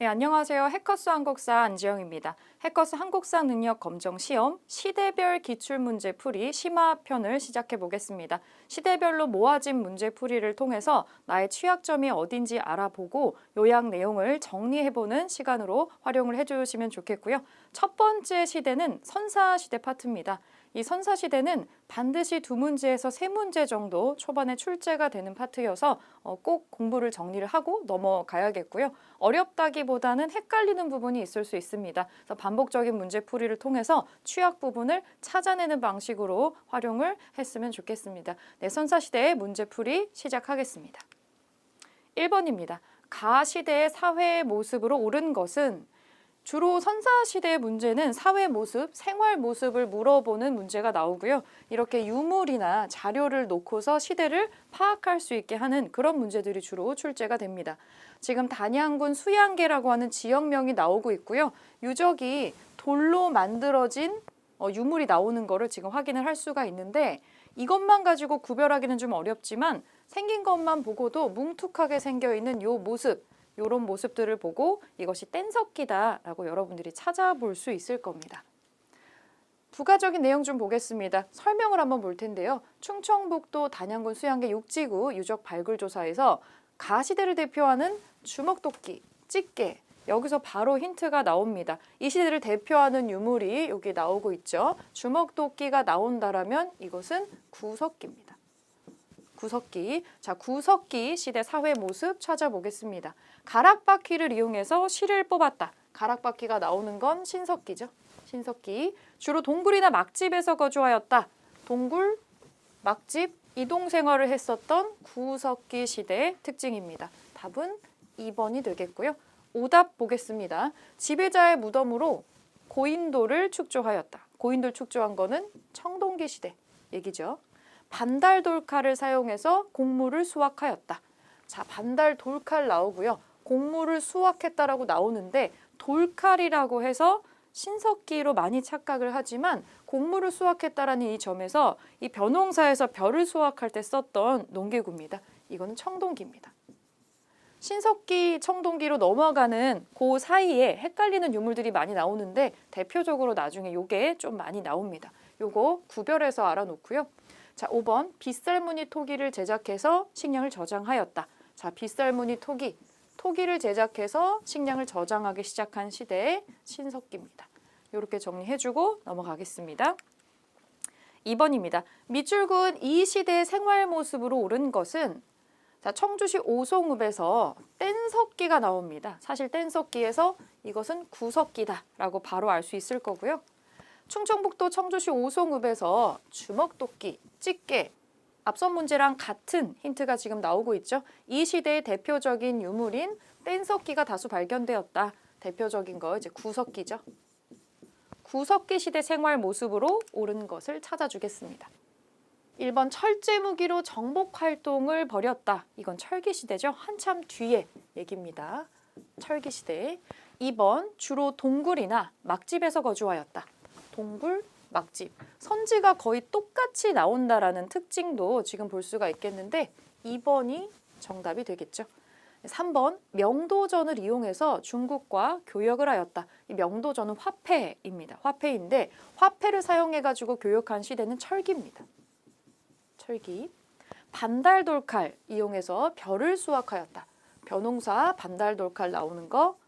네, 안녕하세요. 해커스 한국사 안지영입니다. 해커스 한국사 능력 검정 시험 시대별 기출문제 풀이 심화편을 시작해 보겠습니다. 시대별로 모아진 문제 풀이를 통해서 나의 취약점이 어딘지 알아보고 요약 내용을 정리해보는 시간으로 활용을 해주시면 좋겠고요. 첫 번째 시대는 선사시대 파트입니다. 이 선사시대는 반드시 2문제에서 3문제 정도 초반에 출제가 되는 파트여서 꼭 공부를 정리를 하고 넘어가야겠고요. 어렵다기보다는 헷갈리는 부분이 있을 수 있습니다. 그래서 반복적인 문제풀이를 통해서 취약 부분을 찾아내는 방식으로 활용을 했으면 좋겠습니다. 네, 선사시대의 문제풀이 시작하겠습니다. 1번입니다. 가시대의 사회의 모습으로 옳은 것은 주로 선사시대의 문제는 사회 모습, 생활 모습을 물어보는 문제가 나오고요. 이렇게 유물이나 자료를 놓고서 시대를 파악할 수 있게 하는 그런 문제들이 주로 출제가 됩니다. 지금 단양군 수양계라고 하는 지역명이 나오고 있고요. 유적이 돌로 만들어진 유물이 나오는 거를 지금 확인을 할 수가 있는데 이것만 가지고 구별하기는 좀 어렵지만 생긴 것만 보고도 뭉툭하게 생겨있는 이 모습, 이런 모습들을 보고 이것이 뗀석기다라고 여러분들이 찾아볼 수 있을 겁니다. 부가적인 내용 좀 보겠습니다. 설명을 한번 볼 텐데요. 충청북도 단양군 수양계 육지구 유적 발굴조사에서 가시대를 대표하는 주먹도끼, 찌개, 여기서 바로 힌트가 나옵니다. 이 시대를 대표하는 유물이 여기 나오고 있죠. 주먹도끼가 나온다라면 이것은 구석기입니다. 구석기. 자, 구석기 시대 사회 모습 찾아보겠습니다. 가락바퀴를 이용해서 실을 뽑았다. 가락바퀴가 나오는 건 신석기죠. 신석기. 주로 동굴이나 막집에서 거주하였다. 동굴, 막집, 이동 생활을 했었던 구석기 시대의 특징입니다. 답은 2번이 되겠고요. 오답 보겠습니다. 지배자의 무덤으로 고인돌을 축조하였다. 고인돌 축조한 거는 청동기 시대 얘기죠. 반달 돌칼을 사용해서 곡물을 수확하였다. 자, 반달 돌칼 나오고요. 곡물을 수확했다라고 나오는데 돌칼이라고 해서 신석기로 많이 착각을 하지만 곡물을 수확했다라는 이 점에서 이 벼농사에서 벼를 수확할 때 썼던 농기구입니다. 이거는 청동기입니다. 신석기, 청동기로 넘어가는 그 사이에 헷갈리는 유물들이 많이 나오는데 대표적으로 나중에 요게 좀 많이 나옵니다. 요거 구별해서 알아놓고요. 자, 5번 빗살무늬 토기를 제작해서 식량을 저장하였다. 자, 빗살무늬 토기를 제작해서 식량을 저장하기 시작한 시대의 신석기입니다. 이렇게 정리해주고 넘어가겠습니다. 2번입니다. 밑줄근 이 시대의 생활 모습으로 옳은 것은 자, 청주시 오송읍에서 뗀석기가 나옵니다. 사실 뗀석기에서 이것은 구석기다라고 바로 알 수 있을 거고요. 충청북도 청주시 오송읍에서 주먹도끼, 찌개, 앞선 문제랑 같은 힌트가 지금 나오고 있죠. 이 시대의 대표적인 유물인 뗀석기가 다수 발견되었다. 대표적인 거 이제 구석기죠. 구석기 시대 생활 모습으로 옳은 것을 찾아주겠습니다. 1번 철제 무기로 정복 활동을 벌였다. 이건 철기 시대죠. 한참 뒤에 얘기입니다. 철기 시대. 2번 주로 동굴이나 막집에서 거주하였다. 동굴, 막집. 선지가 거의 똑같이 나온다라는 특징도 지금 볼 수가 있겠는데 2번이 정답이 되겠죠. 3번 명도전을 이용해서 중국과 교역을 하였다. 이 명도전은 화폐입니다. 화폐인데 화폐를 사용해가지고 교역한 시대는 철기입니다. 철기. 반달돌칼 이용해서 벼를 수확하였다. 벼농사 반달돌칼 나오는 거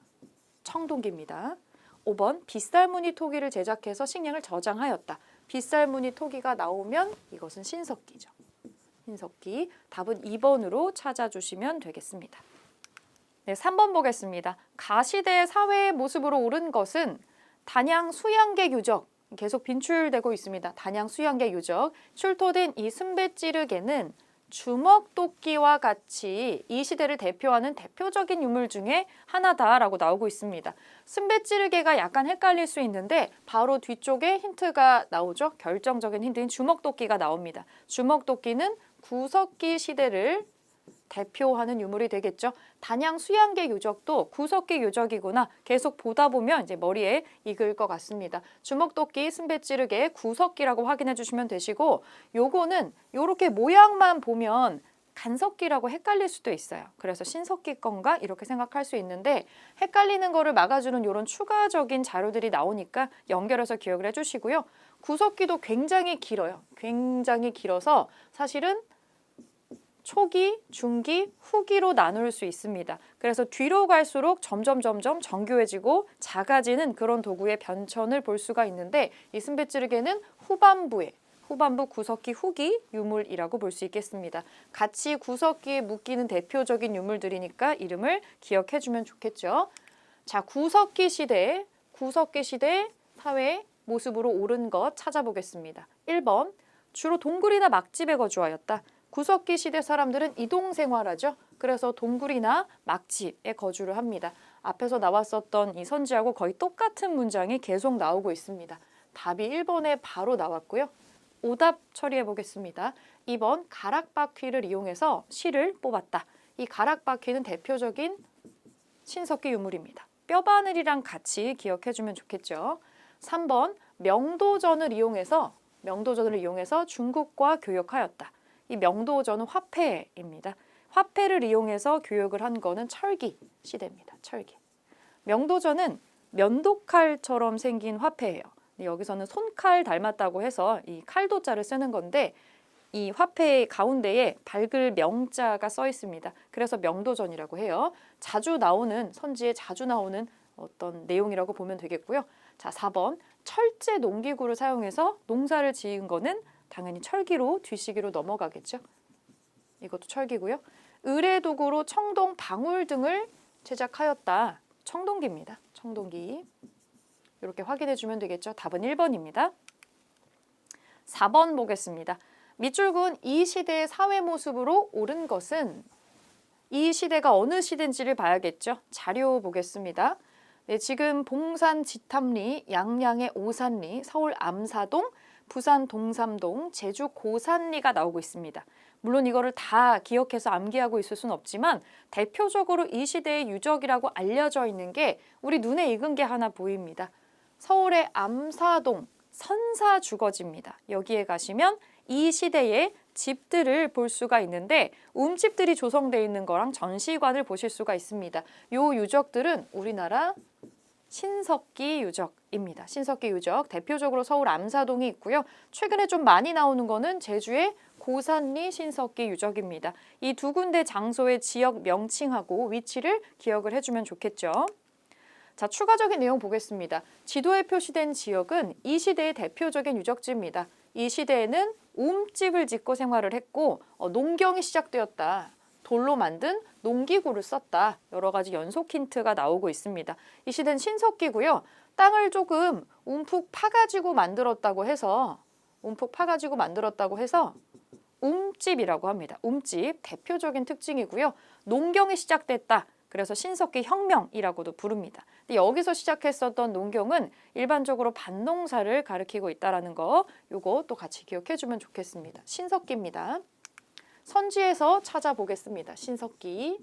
청동기입니다. 5번 빗살무늬 토기를 제작해서 식량을 저장하였다. 빗살무늬 토기가 나오면 이것은 신석기죠. 신석기. 답은 2번으로 찾아주시면 되겠습니다. 네, 3번 보겠습니다. 가시대의 사회의 모습으로 옳은 것은 단양 수양계 유적. 계속 빈출되고 있습니다. 단양 수양계 유적. 출토된 이 순배찌르개는 주먹도끼와 같이 이 시대를 대표하는 대표적인 유물 중에 하나다라고 나오고 있습니다. 순배찌르개가 약간 헷갈릴 수 있는데 바로 뒤쪽에 힌트가 나오죠. 결정적인 힌트인 주먹도끼가 나옵니다. 주먹도끼는 구석기 시대를 대표하는 유물이 되겠죠. 단양 수양계 유적도 구석기 유적이구나 계속 보다 보면 이제 머리에 익을 것 같습니다. 주먹도끼, 순배찌르개, 구석기라고 확인해 주시면 되시고 요거는 요렇게 모양만 보면 간석기라고 헷갈릴 수도 있어요. 그래서 신석기 건가 이렇게 생각할 수 있는데 헷갈리는 거를 막아주는 이런 추가적인 자료들이 나오니까 연결해서 기억을 해주시고요. 구석기도 굉장히 길어요. 굉장히 길어서 사실은 초기, 중기, 후기로 나눌 수 있습니다. 그래서 뒤로 갈수록 점점 정교해지고 작아지는 그런 도구의 변천을 볼 수가 있는데 이 쓴배찌르개는 후반부 구석기 후기 유물이라고 볼 수 있겠습니다. 같이 구석기에 묶이는 대표적인 유물들이니까 이름을 기억해주면 좋겠죠. 자, 구석기 시대 사회 모습으로 옳은 것 찾아보겠습니다. 1번, 주로 동굴이나 막집에 거주하였다. 구석기 시대 사람들은 이동 생활하죠. 그래서 동굴이나 막집에 거주를 합니다. 앞에서 나왔었던 이 선지하고 거의 똑같은 문장이 계속 나오고 있습니다. 답이 1번에 바로 나왔고요. 오답 처리해 보겠습니다. 2번, 가락바퀴를 이용해서 실을 뽑았다. 이 가락바퀴는 대표적인 신석기 유물입니다. 뼈바늘이랑 같이 기억해주면 좋겠죠. 3번, 명도전을 이용해서 중국과 교역하였다. 이 명도전은 화폐입니다. 화폐를 이용해서 교역을 한 거는 철기 시대입니다. 철기. 명도전은 면도칼처럼 생긴 화폐예요. 여기서는 손칼 닮았다고 해서 이 칼도자를 쓰는 건데 이 화폐 가운데에 밝을 명자가 써 있습니다. 그래서 명도전이라고 해요. 선지에 자주 나오는 어떤 내용이라고 보면 되겠고요. 자, 4번, 철제 농기구를 사용해서 농사를 지은 거는 당연히 철기로 뒤시기로 넘어가겠죠. 이것도 철기고요. 의뢰도구로 청동, 방울 등을 제작하였다. 청동기입니다. 청동기. 이렇게 확인해 주면 되겠죠. 답은 1번입니다. 4번 보겠습니다. 밑줄은 이 시대의 사회 모습으로 옳은 것은 이 시대가 어느 시대인지를 봐야겠죠. 자료 보겠습니다. 네, 지금 봉산 지탐리, 양양의 오산리, 서울 암사동, 부산 동삼동, 제주 고산리가 나오고 있습니다. 물론 이거를 다 기억해서 암기하고 있을 수는 없지만 대표적으로 이 시대의 유적이라고 알려져 있는 게 우리 눈에 익은 게 하나 보입니다. 서울의 암사동 선사주거지입니다. 여기에 가시면 이 시대의 집들을 볼 수가 있는데 움집들이 조성되어 있는 거랑 전시관을 보실 수가 있습니다. 요 유적들은 우리나라 신석기 유적입니다. 신석기 유적 대표적으로 서울 암사동이 있고요. 최근에 좀 많이 나오는 거는 제주의 고산리 신석기 유적입니다. 이 두 군데 장소의 지역 명칭하고 위치를 기억을 해주면 좋겠죠. 자, 추가적인 내용 보겠습니다. 지도에 표시된 지역은 이 시대의 대표적인 유적지입니다. 이 시대에는 움집을 짓고 생활을 했고 농경이 시작되었다. 돌로 만든 농기구를 썼다. 여러 가지 연속 힌트가 나오고 있습니다. 이 시대는 신석기고요. 땅을 조금 움푹 파가지고 만들었다고 해서 움집이라고 합니다. 움집 대표적인 특징이고요. 농경이 시작됐다. 그래서 신석기 혁명이라고도 부릅니다. 근데 여기서 시작했었던 농경은 일반적으로 밭농사를 가리키고 있다는 거 요거 또 같이 기억해 주면 좋겠습니다. 신석기입니다. 선지에서 찾아보겠습니다. 신석기.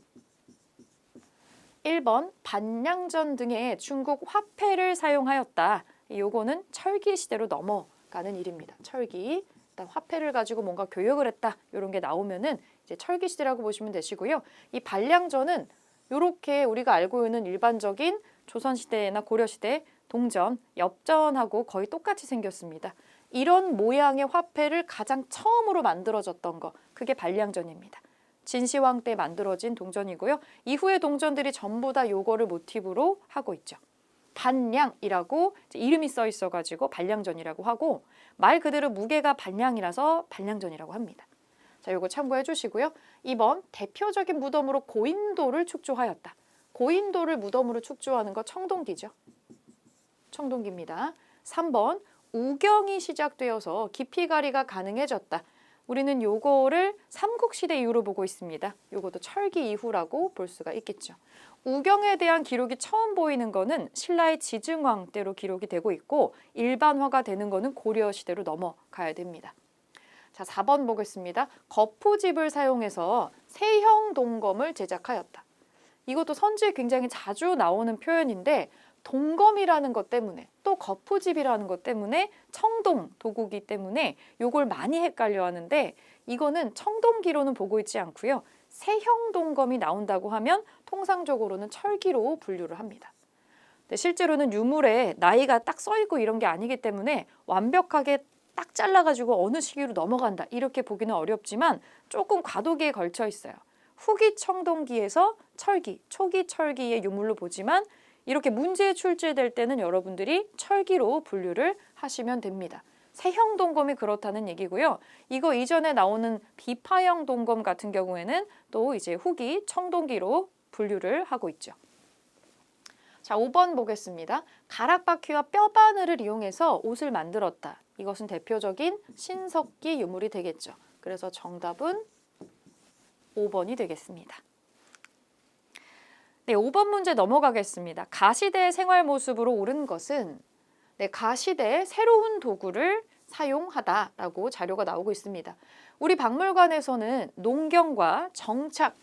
1번, 반량전 등의 중국 화폐를 사용하였다. 요거는 철기 시대로 넘어가는 일입니다. 철기. 일단 화폐를 가지고 뭔가 교역을 했다. 이런 게 나오면은 이제 철기 시대라고 보시면 되시고요. 이 반량전은 이렇게 우리가 알고 있는 일반적인 조선시대나 고려시대 동전, 엽전하고 거의 똑같이 생겼습니다. 이런 모양의 화폐를 가장 처음으로 만들어졌던 거, 그게 반량전입니다. 진시황 때 만들어진 동전이고요. 이후의 동전들이 전부 다 요거를 모티브로 하고 있죠. 반량이라고 이름이 써 있어가지고 반량전이라고 하고 말 그대로 무게가 반량이라서 반량전이라고 합니다. 자, 요거 참고해 주시고요. 2번, 대표적인 무덤으로 고인돌을 축조하였다. 고인돌을 무덤으로 축조하는 거 청동기죠. 청동기입니다. 3번, 우경이 시작되어서 깊이가리가 가능해졌다. 우리는 요거를 삼국시대 이후로 보고 있습니다. 요것도 철기 이후라고 볼 수가 있겠죠. 우경에 대한 기록이 처음 보이는 거는 신라의 지증왕 때로 기록이 되고 있고 일반화가 되는 거는 고려시대로 넘어가야 됩니다. 자, 4번 보겠습니다. 거푸집을 사용해서 세형 동검을 제작하였다. 이것도 선지에 굉장히 자주 나오는 표현인데 동검이라는 것 때문에 또 거푸집이라는 것 때문에 청동 도구기 때문에 요걸 많이 헷갈려 하는데 이거는 청동기로는 보고 있지 않고요. 세형동검이 나온다고 하면 통상적으로는 철기로 분류를 합니다. 근데 실제로는 유물에 나이가 딱 써있고 이런 게 아니기 때문에 완벽하게 딱 잘라가지고 어느 시기로 넘어간다 이렇게 보기는 어렵지만 조금 과도기에 걸쳐 있어요. 후기 청동기에서 철기, 초기 철기의 유물로 보지만 이렇게 문제에 출제될 때는 여러분들이 철기로 분류를 하시면 됩니다. 세형 동검이 그렇다는 얘기고요. 이거 이전에 나오는 비파형 동검 같은 경우에는 또 이제 후기 청동기로 분류를 하고 있죠. 자, 5번 보겠습니다. 가락바퀴와 뼈바늘을 이용해서 옷을 만들었다. 이것은 대표적인 신석기 유물이 되겠죠. 그래서 정답은 5번이 되겠습니다. 네, 5번 문제 넘어가겠습니다. 가시대의 생활 모습으로 옳은 것은 가시대의 새로운 도구를 사용하다라고 자료가 나오고 있습니다. 우리 박물관에서는 농경과 정착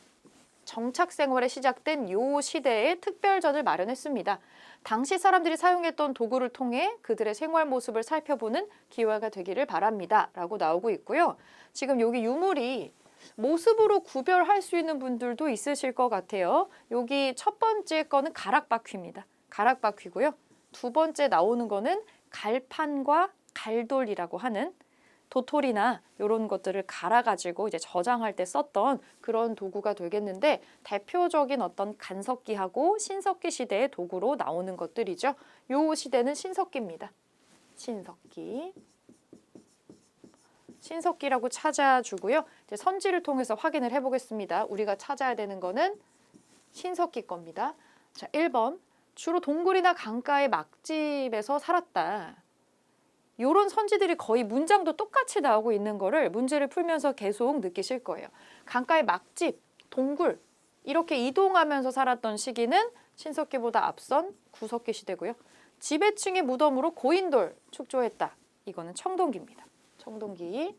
생활에 시작된 요 시대의 특별전을 마련했습니다. 당시 사람들이 사용했던 도구를 통해 그들의 생활 모습을 살펴보는 기회가 되기를 바랍니다. 라고 나오고 있고요. 지금 여기 유물이 모습으로 구별할 수 있는 분들도 있으실 것 같아요. 여기 첫 번째 거는 가락바퀴입니다. 가락바퀴고요. 두 번째 나오는 거는 갈판과 갈돌이라고 하는 도토리나 이런 것들을 갈아가지고 이제 저장할 때 썼던 그런 도구가 되겠는데 대표적인 어떤 간석기하고 신석기 시대의 도구로 나오는 것들이죠. 요 시대는 신석기입니다. 신석기라고 찾아주고요. 이제 선지를 통해서 확인을 해보겠습니다. 우리가 찾아야 되는 거는 신석기 겁니다. 자, 1번. 주로 동굴이나 강가의 막집에서 살았다. 이런 선지들이 거의 문장도 똑같이 나오고 있는 거를 문제를 풀면서 계속 느끼실 거예요. 강가의 막집, 동굴 이렇게 이동하면서 살았던 시기는 신석기보다 앞선 구석기 시대고요. 지배층의 무덤으로 고인돌 축조했다. 이거는 청동기입니다. 청동기.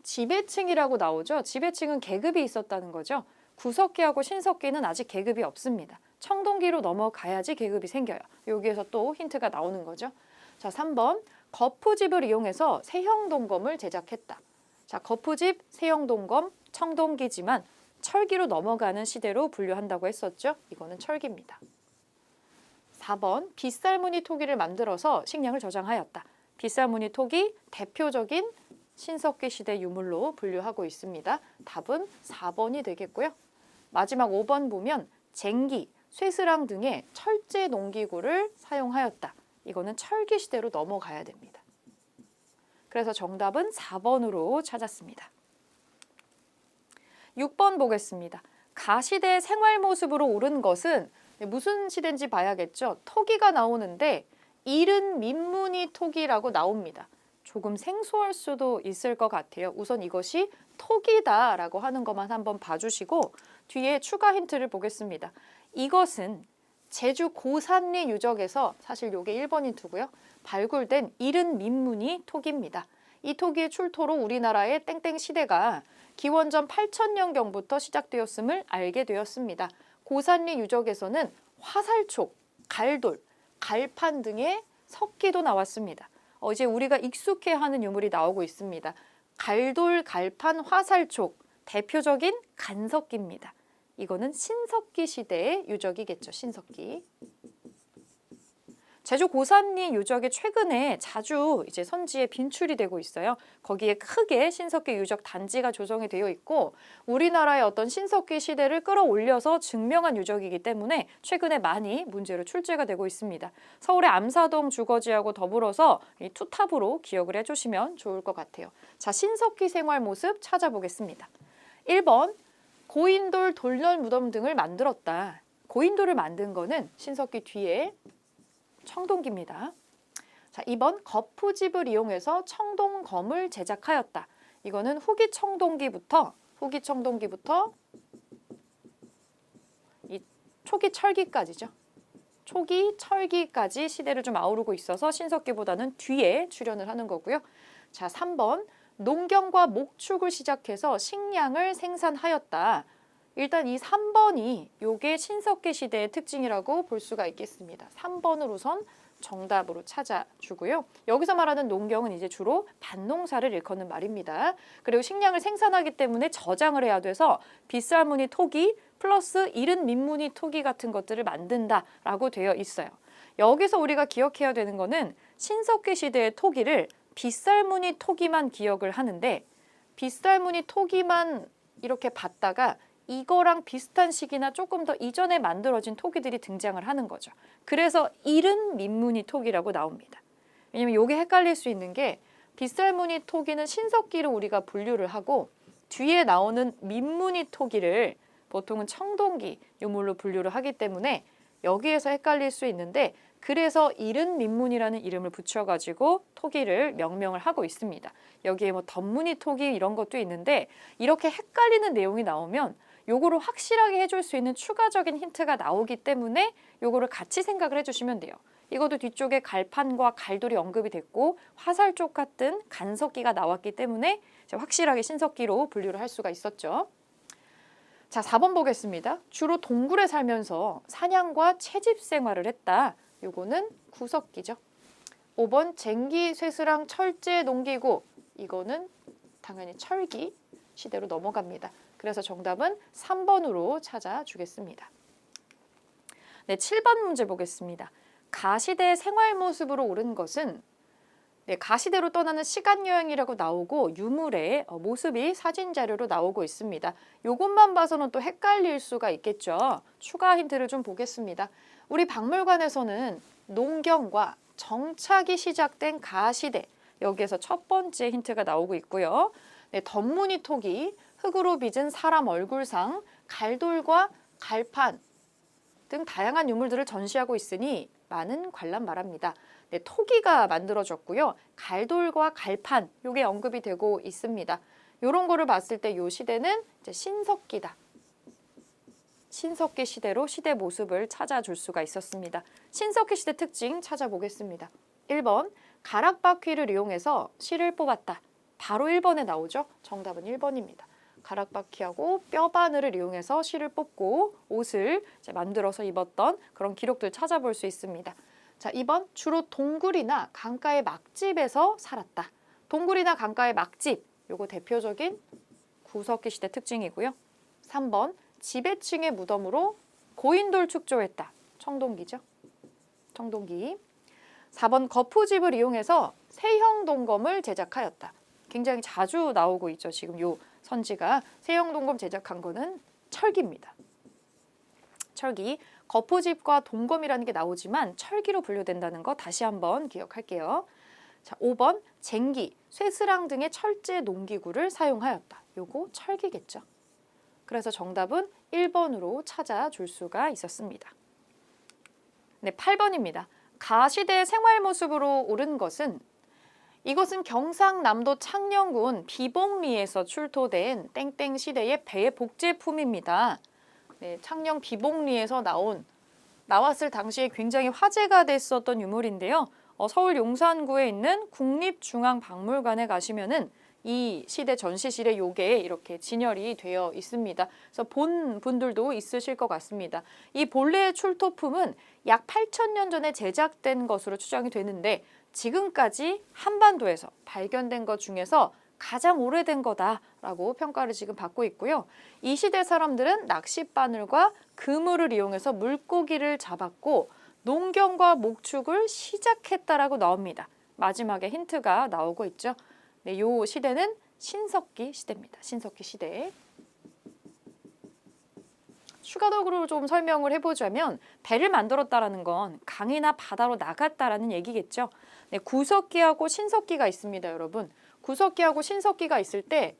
지배층이라고 나오죠. 지배층은 계급이 있었다는 거죠. 구석기하고 신석기는 아직 계급이 없습니다. 청동기로 넘어가야지 계급이 생겨요. 여기에서 또 힌트가 나오는 거죠. 자, 3번. 거푸집을 이용해서 세형동검을 제작했다. 자, 거푸집, 세형동검, 청동기지만 철기로 넘어가는 시대로 분류한다고 했었죠. 이거는 철기입니다. 4번. 빗살무늬 토기를 만들어서 식량을 저장하였다. 빗살무늬 토기 대표적인 신석기 시대 유물로 분류하고 있습니다. 답은 4번이 되겠고요. 마지막 5번 보면 쟁기, 쇠스랑 등의 철제 농기구를 사용하였다. 이거는 철기 시대로 넘어가야 됩니다. 그래서 정답은 4번으로 찾았습니다. 6번 보겠습니다. 가시대 생활 모습으로 옳은 것은 무슨 시대인지 봐야겠죠. 토기가 나오는데 이른 민무늬 토기라고 나옵니다. 조금 생소할 수도 있을 것 같아요. 우선 이것이 토기다라고 하는 것만 한번 봐주시고 뒤에 추가 힌트를 보겠습니다. 이것은 제주 고산리 유적에서 사실 이게 1번 힌트고요. 발굴된 이른 민무늬 토기입니다. 이 토기의 출토로 우리나라의 땡땡 시대가 기원전 8000년경부터 시작되었음을 알게 되었습니다. 고산리 유적에서는 화살촉, 갈돌, 갈판 등의 석기도 나왔습니다. 이제 우리가 익숙해하는 유물이 나오고 있습니다. 갈돌, 갈판, 화살촉, 대표적인 간석기입니다. 이거는 신석기 시대의 유적이겠죠. 신석기. 제주 고산리 유적이 최근에 자주 이제 선지에 빈출이 되고 있어요. 거기에 크게 신석기 유적 단지가 조성이 되어 있고 우리나라의 어떤 신석기 시대를 끌어올려서 증명한 유적이기 때문에 최근에 많이 문제로 출제가 되고 있습니다. 서울의 암사동 주거지하고 더불어서 이 투탑으로 기억을 해주시면 좋을 것 같아요. 자, 신석기 생활 모습 찾아보겠습니다. 1번. 고인돌 돌널 무덤 등을 만들었다. 고인돌을 만든 거는 신석기 뒤에 청동기입니다. 자, 2번. 거푸집을 이용해서 청동검을 제작하였다. 이거는 후기 청동기부터 이 초기 철기까지죠. 초기 철기까지 시대를 좀 아우르고 있어서 신석기보다는 뒤에 출현을 하는 거고요. 자, 3번. 농경과 목축을 시작해서 식량을 생산하였다. 일단 이 3번이 요게 신석기 시대의 특징이라고 볼 수가 있겠습니다. 3번을 우선 정답으로 찾아주고요. 여기서 말하는 농경은 이제 주로 밭농사를 일컫는 말입니다. 그리고 식량을 생산하기 때문에 저장을 해야 돼서 빗살무늬 토기 플러스 이른 민무늬 토기 같은 것들을 만든다라고 되어 있어요. 여기서 우리가 기억해야 되는 거는 신석기 시대의 토기를 빗살무늬 토기만 기억을 하는데 빗살무늬 토기만 이렇게 봤다가 이거랑 비슷한 시기나 조금 더 이전에 만들어진 토기들이 등장을 하는 거죠. 그래서 이른 민무늬 토기라고 나옵니다. 왜냐면 이게 헷갈릴 수 있는 게 빗살무늬 토기는 신석기로 우리가 분류를 하고 뒤에 나오는 민무늬 토기를 보통은 청동기 유물로 분류를 하기 때문에 여기에서 헷갈릴 수 있는데 그래서 이른 민무늬라는 이름을 붙여가지고 토기를 명명을 하고 있습니다. 여기에 뭐 덧무늬 토기 이런 것도 있는데 이렇게 헷갈리는 내용이 나오면 요거를 확실하게 해줄 수 있는 추가적인 힌트가 나오기 때문에 요거를 같이 생각을 해주시면 돼요. 이것도 뒤쪽에 갈판과 갈돌이 언급이 됐고 화살쪽 같은 간석기가 나왔기 때문에 이제 확실하게 신석기로 분류를 할 수가 있었죠. 자, 4번 보겠습니다. 주로 동굴에 살면서 사냥과 채집 생활을 했다. 요거는 구석기죠. 5번 쟁기, 쇠스랑, 철제, 농기구. 이거는 당연히 철기 시대로 넘어갑니다. 그래서 정답은 3번으로 찾아주겠습니다. 네, 7번 문제 보겠습니다. 가시대 생활 모습으로 옳은 것은 가시대로 떠나는 시간 여행이라고 나오고 유물의 모습이 사진 자료로 나오고 있습니다. 이것만 봐서는 또 헷갈릴 수가 있겠죠. 추가 힌트를 좀 보겠습니다. 우리 박물관에서는 농경과 정착이 시작된 가시대, 여기에서 첫 번째 힌트가 나오고 있고요. 네, 덧무늬 토기, 흙으로 빚은 사람 얼굴상, 갈돌과 갈판 등 다양한 유물들을 전시하고 있으니 많은 관람 바랍니다. 네, 토기가 만들어졌고요. 갈돌과 갈판, 요게 언급이 되고 있습니다. 요런 거를 봤을 때 요 시대는 이제 신석기다. 신석기 시대로 시대 모습을 찾아줄 수가 있었습니다. 신석기 시대 특징 찾아보겠습니다. 1번, 가락바퀴를 이용해서 실을 뽑았다. 바로 1번에 나오죠. 정답은 1번입니다. 가락바퀴하고 뼈바늘을 이용해서 실을 뽑고 옷을 이제 만들어서 입었던 그런 기록들 찾아볼 수 있습니다. 자, 2번, 주로 동굴이나 강가의 막집에서 살았다. 동굴이나 강가의 막집, 요거 대표적인 구석기 시대 특징이고요. 3번, 지배층의 무덤으로 고인돌 축조했다. 청동기죠. 청동기. 4번, 거푸집을 이용해서 세형 동검을 제작하였다. 굉장히 자주 나오고 있죠. 지금 요 선지가 세형 동검 제작한 거는 철기입니다. 철기. 거푸집과 동검이라는 게 나오지만 철기로 분류된다는 거 다시 한번 기억할게요. 자, 5번 쟁기, 쇠스랑 등의 철제 농기구를 사용하였다. 요거 철기겠죠. 그래서 정답은 1번으로 찾아줄 수가 있었습니다. 네, 8번입니다. 가시대 생활 모습으로 옳은 것은 이것은 경상남도 창녕군 비봉리에서 출토된 땡땡 시대의 배 복제품입니다. 네, 창녕 비봉리에서 나왔을 당시에 굉장히 화제가 됐었던 유물인데요. 서울 용산구에 있는 국립중앙박물관에 가시면은 이 시대 전시실에 요게 이렇게 진열이 되어 있습니다. 그래서 본 분들도 있으실 것 같습니다. 이 본래의 출토품은 약 8,000년 전에 제작된 것으로 추정이 되는데 지금까지 한반도에서 발견된 것 중에서 가장 오래된 거다라고 평가를 지금 받고 있고요. 이 시대 사람들은 낚싯바늘과 그물을 이용해서 물고기를 잡았고 농경과 목축을 시작했다라고 나옵니다. 마지막에 힌트가 나오고 있죠. 네, 요 시대는 신석기 시대입니다. 신석기 시대. 추가적으로 좀 설명을 해보자면 배를 만들었다라는 건 강이나 바다로 나갔다라는 얘기겠죠. 네, 구석기하고 신석기가 있습니다, 여러분. 구석기하고 신석기가 있을 때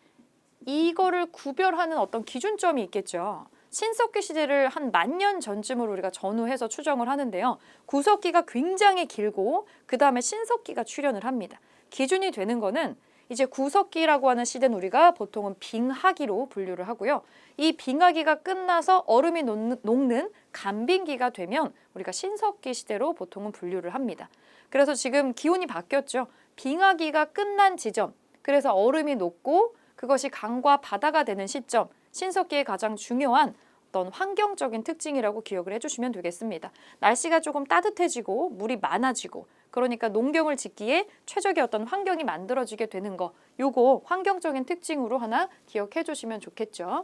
이거를 구별하는 어떤 기준점이 있겠죠. 신석기 시대를 한 10,000년 전쯤으로 우리가 전후해서 추정을 하는데요. 구석기가 굉장히 길고 그 다음에 신석기가 출현을 합니다. 기준이 되는 거는 이제 구석기라고 하는 시대는 우리가 보통은 빙하기로 분류를 하고요. 이 빙하기가 끝나서 얼음이 녹는 간빙기가 되면 우리가 신석기 시대로 보통은 분류를 합니다. 그래서 지금 기온이 바뀌었죠. 빙하기가 끝난 지점, 그래서 얼음이 녹고 그것이 강과 바다가 되는 시점, 신석기의 가장 중요한 어떤 환경적인 특징이라고 기억을 해주시면 되겠습니다. 날씨가 조금 따뜻해지고 물이 많아지고 그러니까 농경을 짓기에 최적의 어떤 환경이 만들어지게 되는 거, 요거 환경적인 특징으로 하나 기억해 주시면 좋겠죠.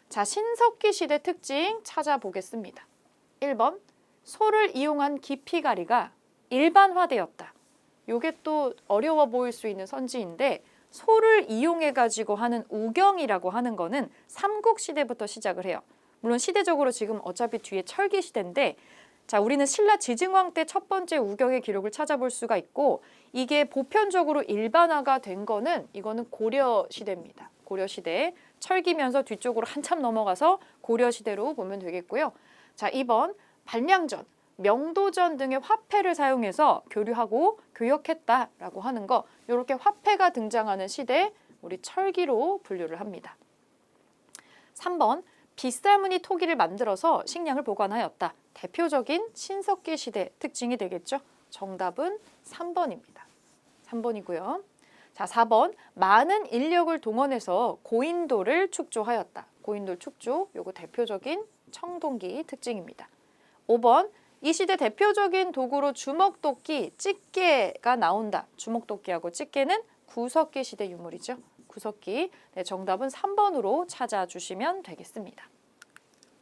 자, 신석기 시대 특징 찾아보겠습니다. 1번, 소를 이용한 기피가리가 일반화되었다. 요게 또 어려워 보일 수 있는 선지인데 소를 이용해 가지고 하는 우경이라고 하는 거는 삼국시대부터 시작을 해요. 물론 시대적으로 지금 어차피 뒤에 철기 시대인데 자, 우리는 신라 지증왕 때 첫 번째 우경의 기록을 찾아볼 수가 있고 이게 보편적으로 일반화가 된 거는 이거는 고려 시대입니다. 고려 시대 철기면서 뒤쪽으로 한참 넘어가서 고려 시대로 보면 되겠고요. 자, 2번 반량전, 명도전 등의 화폐를 사용해서 교류하고 교역했다라고 하는 거 이렇게 화폐가 등장하는 시대 우리 철기로 분류를 합니다. 3번 빗살무늬 토기를 만들어서 식량을 보관하였다. 대표적인 신석기 시대 특징이 되겠죠. 정답은 3번입니다. 3번이고요. 자, 4번 많은 인력을 동원해서 고인돌을 축조하였다. 고인돌 축조, 요거 대표적인 청동기 특징입니다. 5번 이 시대 대표적인 도구로 주먹도끼, 찌개가 나온다. 주먹도끼하고 찌개는 구석기 시대 유물이죠. 구석기. 네, 정답은 3번으로 찾아주시면 되겠습니다.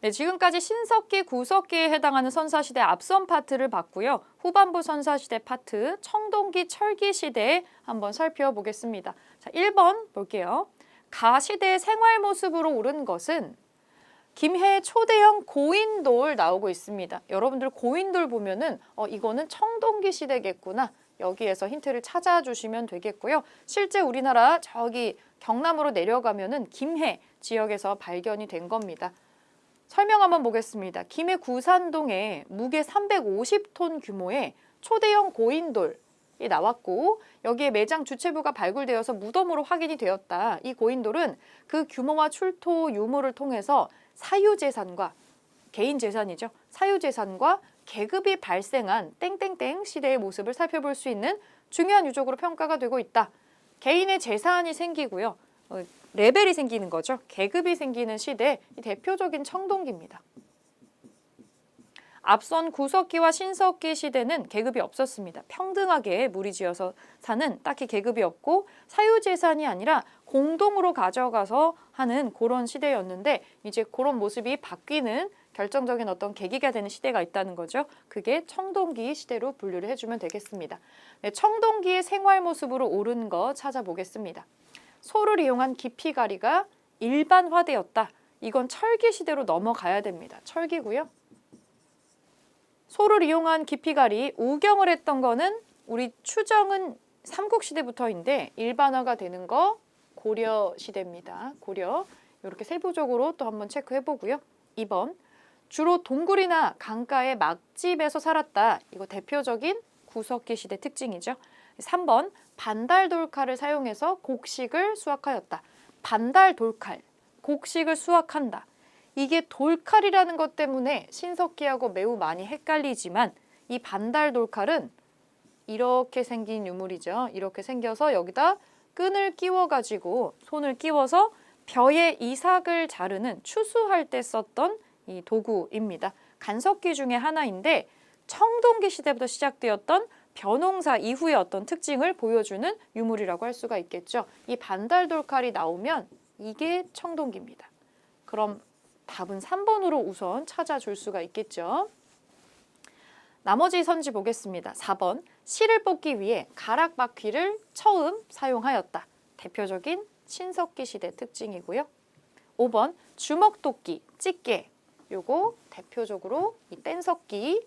네, 지금까지 신석기, 구석기에 해당하는 선사시대 앞선 파트를 봤고요. 후반부 선사시대 파트, 청동기, 철기 시대에 한번 살펴보겠습니다. 자, 1번 볼게요. 가시대의 생활 모습으로 오른 것은 김해 초대형 고인돌 나오고 있습니다. 여러분들 고인돌 보면은 이거는 청동기 시대겠구나. 여기에서 힌트를 찾아주시면 되겠고요. 실제 우리나라 저기 경남으로 내려가면은 김해 지역에서 발견이 된 겁니다. 설명 한번 보겠습니다. 김해 구산동에 무게 350톤 규모의 초대형 고인돌이 나왔고 여기에 매장 주체부가 발굴되어서 무덤으로 확인이 되었다. 이 고인돌은 그 규모와 출토 유물을 통해서 사유재산과 개인재산이죠. 사유재산과 계급이 발생한 땡땡땡 시대의 모습을 살펴볼 수 있는 중요한 유적으로 평가가 되고 있다. 개인의 재산이 생기고요. 레벨이 생기는 거죠. 계급이 생기는 시대 대표적인 청동기입니다. 앞선 구석기와 신석기 시대는 계급이 없었습니다. 평등하게 무리지어서 사는 딱히 계급이 없고 사유재산이 아니라 공동으로 가져가서 하는 그런 시대였는데 이제 그런 모습이 바뀌는 결정적인 어떤 계기가 되는 시대가 있다는 거죠. 그게 청동기 시대로 분류를 해주면 되겠습니다. 네, 청동기의 생활 모습으로 오른 거 찾아보겠습니다. 소를 이용한 기피가리가 일반화되었다. 이건 철기 시대로 넘어가야 됩니다. 철기고요. 소를 이용한 기피가리 우경을 했던 거는 우리 추정은 삼국시대부터인데 일반화가 되는 거 고려 시대입니다. 고려. 이렇게 세부적으로 또 한번 체크해 보고요. 2번 주로 동굴이나 강가의 막집에서 살았다. 이거 대표적인 구석기 시대 특징이죠. 3번 반달돌칼을 사용해서 곡식을 수확하였다. 반달돌칼, 곡식을 수확한다. 이게 돌칼이라는 것 때문에 신석기하고 매우 많이 헷갈리지만 이 반달돌칼은 이렇게 생긴 유물이죠. 이렇게 생겨서 여기다 끈을 끼워가지고 손을 끼워서 벼의 이삭을 자르는 추수할 때 썼던 이 도구입니다. 간석기 중에 하나인데 청동기 시대부터 시작되었던 벼농사 이후의 어떤 특징을 보여주는 유물이라고 할 수가 있겠죠. 이 반달돌칼이 나오면 이게 청동기입니다. 그럼 답은 3번으로 우선 찾아줄 수가 있겠죠. 나머지 선지 보겠습니다. 4번 실을 뽑기 위해 가락바퀴를 처음 사용하였다. 대표적인 신석기 시대 특징이고요. 5번 주먹도끼, 찌개 요거 대표적으로 이 뗀석기,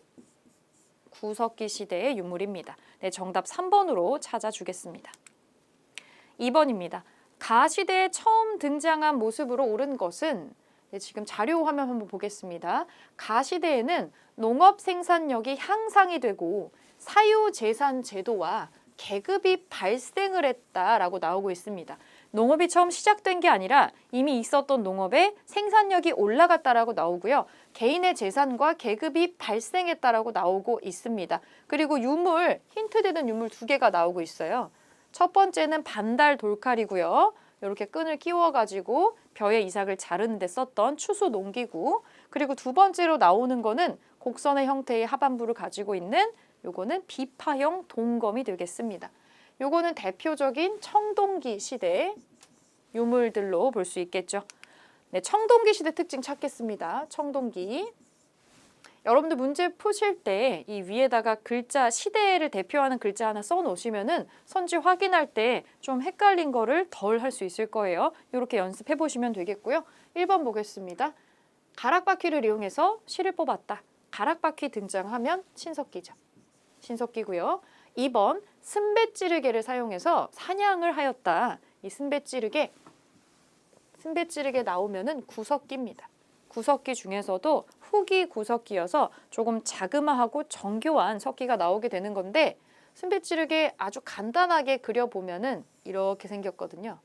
구석기 시대의 유물입니다. 네, 정답 3번으로 찾아주겠습니다. 2번입니다. 가시대에 처음 등장한 모습으로 오른 것은 지금 자료 화면 한번 보겠습니다. 가시대에는 농업 생산력이 향상이 되고 사유재산 제도와 계급이 발생을 했다라고 나오고 있습니다. 농업이 처음 시작된 게 아니라 이미 있었던 농업에 생산력이 올라갔다라고 나오고요. 개인의 재산과 계급이 발생했다라고 나오고 있습니다. 그리고 유물, 힌트 되는 유물 2개가 나오고 있어요. 첫 번째는 반달 돌칼이고요. 이렇게 끈을 끼워가지고 벼의 이삭을 자르는 데 썼던 추수 농기구. 그리고 두 번째로 나오는 거는 곡선의 형태의 하반부를 가지고 있는 요거는 비파형 동검이 되겠습니다. 요거는 대표적인 청동기 시대 유물들로 볼 수 있겠죠. 네, 청동기 시대 특징 찾겠습니다. 청동기. 여러분들 문제 푸실 때 이 위에다가 글자 시대를 대표하는 글자 하나 써 놓으시면은 선지 확인할 때 좀 헷갈린 거를 덜 할 수 있을 거예요. 이렇게 연습해 보시면 되겠고요. 1번 보겠습니다. 가락바퀴를 이용해서 실을 뽑았다. 가락바퀴 등장하면 신석기죠. 신석기고요. 2번 승배찌르개를 사용해서 사냥을 하였다. 이 승배찌르개 나오면은 구석기입니다. 구석기 중에서도 후기 구석기여서 조금 자그마하고 정교한 석기가 나오게 되는 건데 승배찌르개 아주 간단하게 그려보면은 이렇게 생겼거든요.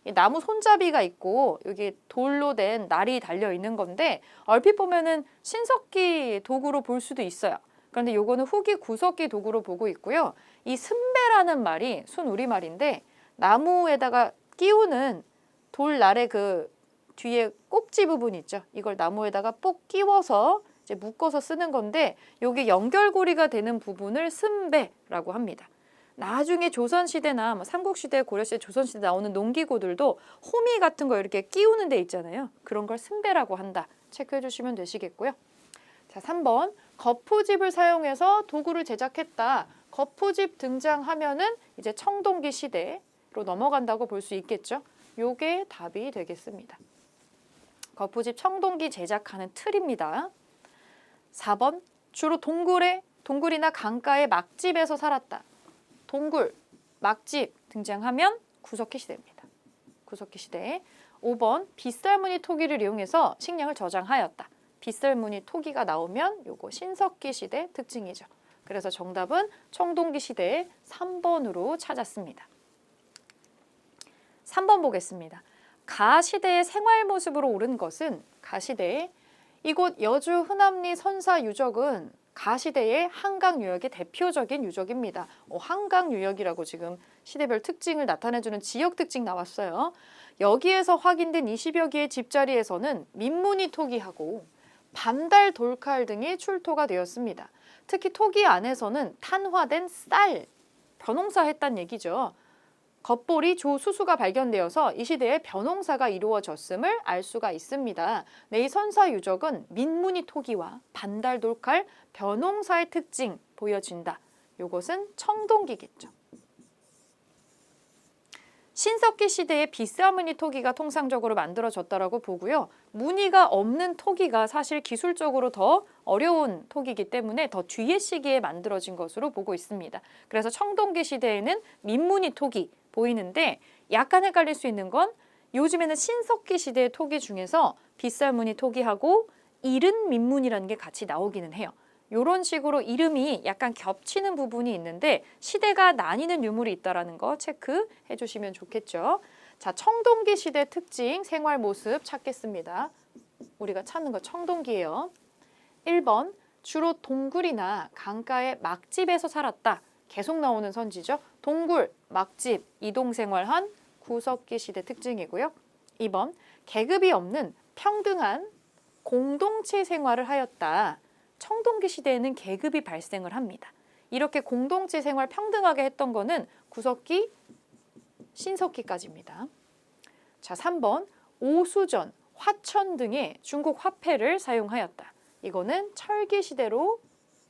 이 나무 손잡이가 있고 여기 돌로 된 날이 달려 있는 건데 얼핏 보면은 신석기 도구로 볼 수도 있어요. 그런데 요거는 후기 구석기 도구로 보고 있고요. 이 승배라는 말이 순우리말인데 나무에다가 끼우는 돌날의 그 뒤에 꼭지 부분 있죠. 이걸 나무에다가 뽁 끼워서 이제 묶어서 쓰는 건데 여기 연결고리가 되는 부분을 승배라고 합니다. 나중에 조선시대나 뭐 삼국시대, 고려시대, 조선시대 나오는 농기구들도 호미 같은 거 이렇게 끼우는 데 있잖아요. 그런 걸 승배라고 한다. 체크해 주시면 되시겠고요. 자, 3번 거푸집을 사용해서 도구를 제작했다. 거푸집 등장하면은 이제 청동기 시대로 넘어간다고 볼 수 있겠죠. 요게 답이 되겠습니다. 거푸집 청동기 제작하는 틀입니다. 4번 주로 동굴이나 강가의 막집에서 살았다. 동굴, 막집 등장하면 구석기 시대입니다. 구석기 시대. 5번 빗살무늬 토기를 이용해서 식량을 저장하였다. 빗살무늬 토기가 나오면 요거 신석기 시대 특징이죠. 그래서 정답은 청동기 시대 3번으로 찾았습니다. 3번 보겠습니다. 가시대의 생활 모습으로 오른 것은 가시대. 이곳 여주 흔암리 선사 유적은 가시대의 한강 유역의 대표적인 유적입니다. 한강 유역이라고 지금 시대별 특징을 나타내주는 지역 특징 나왔어요. 여기에서 확인된 20여 개의 집자리에서는 민무늬 토기하고 반달 돌칼 등이 출토가 되었습니다. 특히 토기 안에서는 탄화된 쌀, 벼농사했다는 얘기죠. 겉볼이 조수수가 발견되어서 이 시대에 벼농사가 이루어졌음을 알 수가 있습니다. 네, 이 선사 유적은 민무늬 토기와 반달 돌칼, 벼농사의 특징 보여진다. 요것은 청동기겠죠. 신석기 시대에 빗사무늬 토기가 통상적으로 만들어졌다라고 보고요. 무늬가 없는 토기가 사실 기술적으로 더 어려운 토기이기 때문에 더 뒤의 시기에 만들어진 것으로 보고 있습니다. 그래서 청동기 시대에는 민무늬 토기 보이는데 약간 헷갈릴 수 있는 건 요즘에는 신석기 시대의 토기 중에서 빗살무늬 토기하고 이른 민무늬라는 게 같이 나오기는 해요. 이런 식으로 이름이 약간 겹치는 부분이 있는데 시대가 나뉘는 유물이 있다는 거 체크해 주시면 좋겠죠. 자, 청동기 시대 특징, 생활 모습 찾겠습니다. 우리가 찾는 거 청동기예요. 1번, 주로 동굴이나 강가의 막집에서 살았다. 계속 나오는 선지죠. 동굴, 막집, 이동생활한 구석기 시대 특징이고요. 2번, 계급이 없는 평등한 공동체 생활을 하였다. 청동기 시대에는 계급이 발생을 합니다. 이렇게 공동체 생활 평등하게 했던 거는 구석기, 신석기까지입니다. 자, 3번 오수전, 화천 등의 중국 화폐를 사용하였다. 이거는 철기 시대로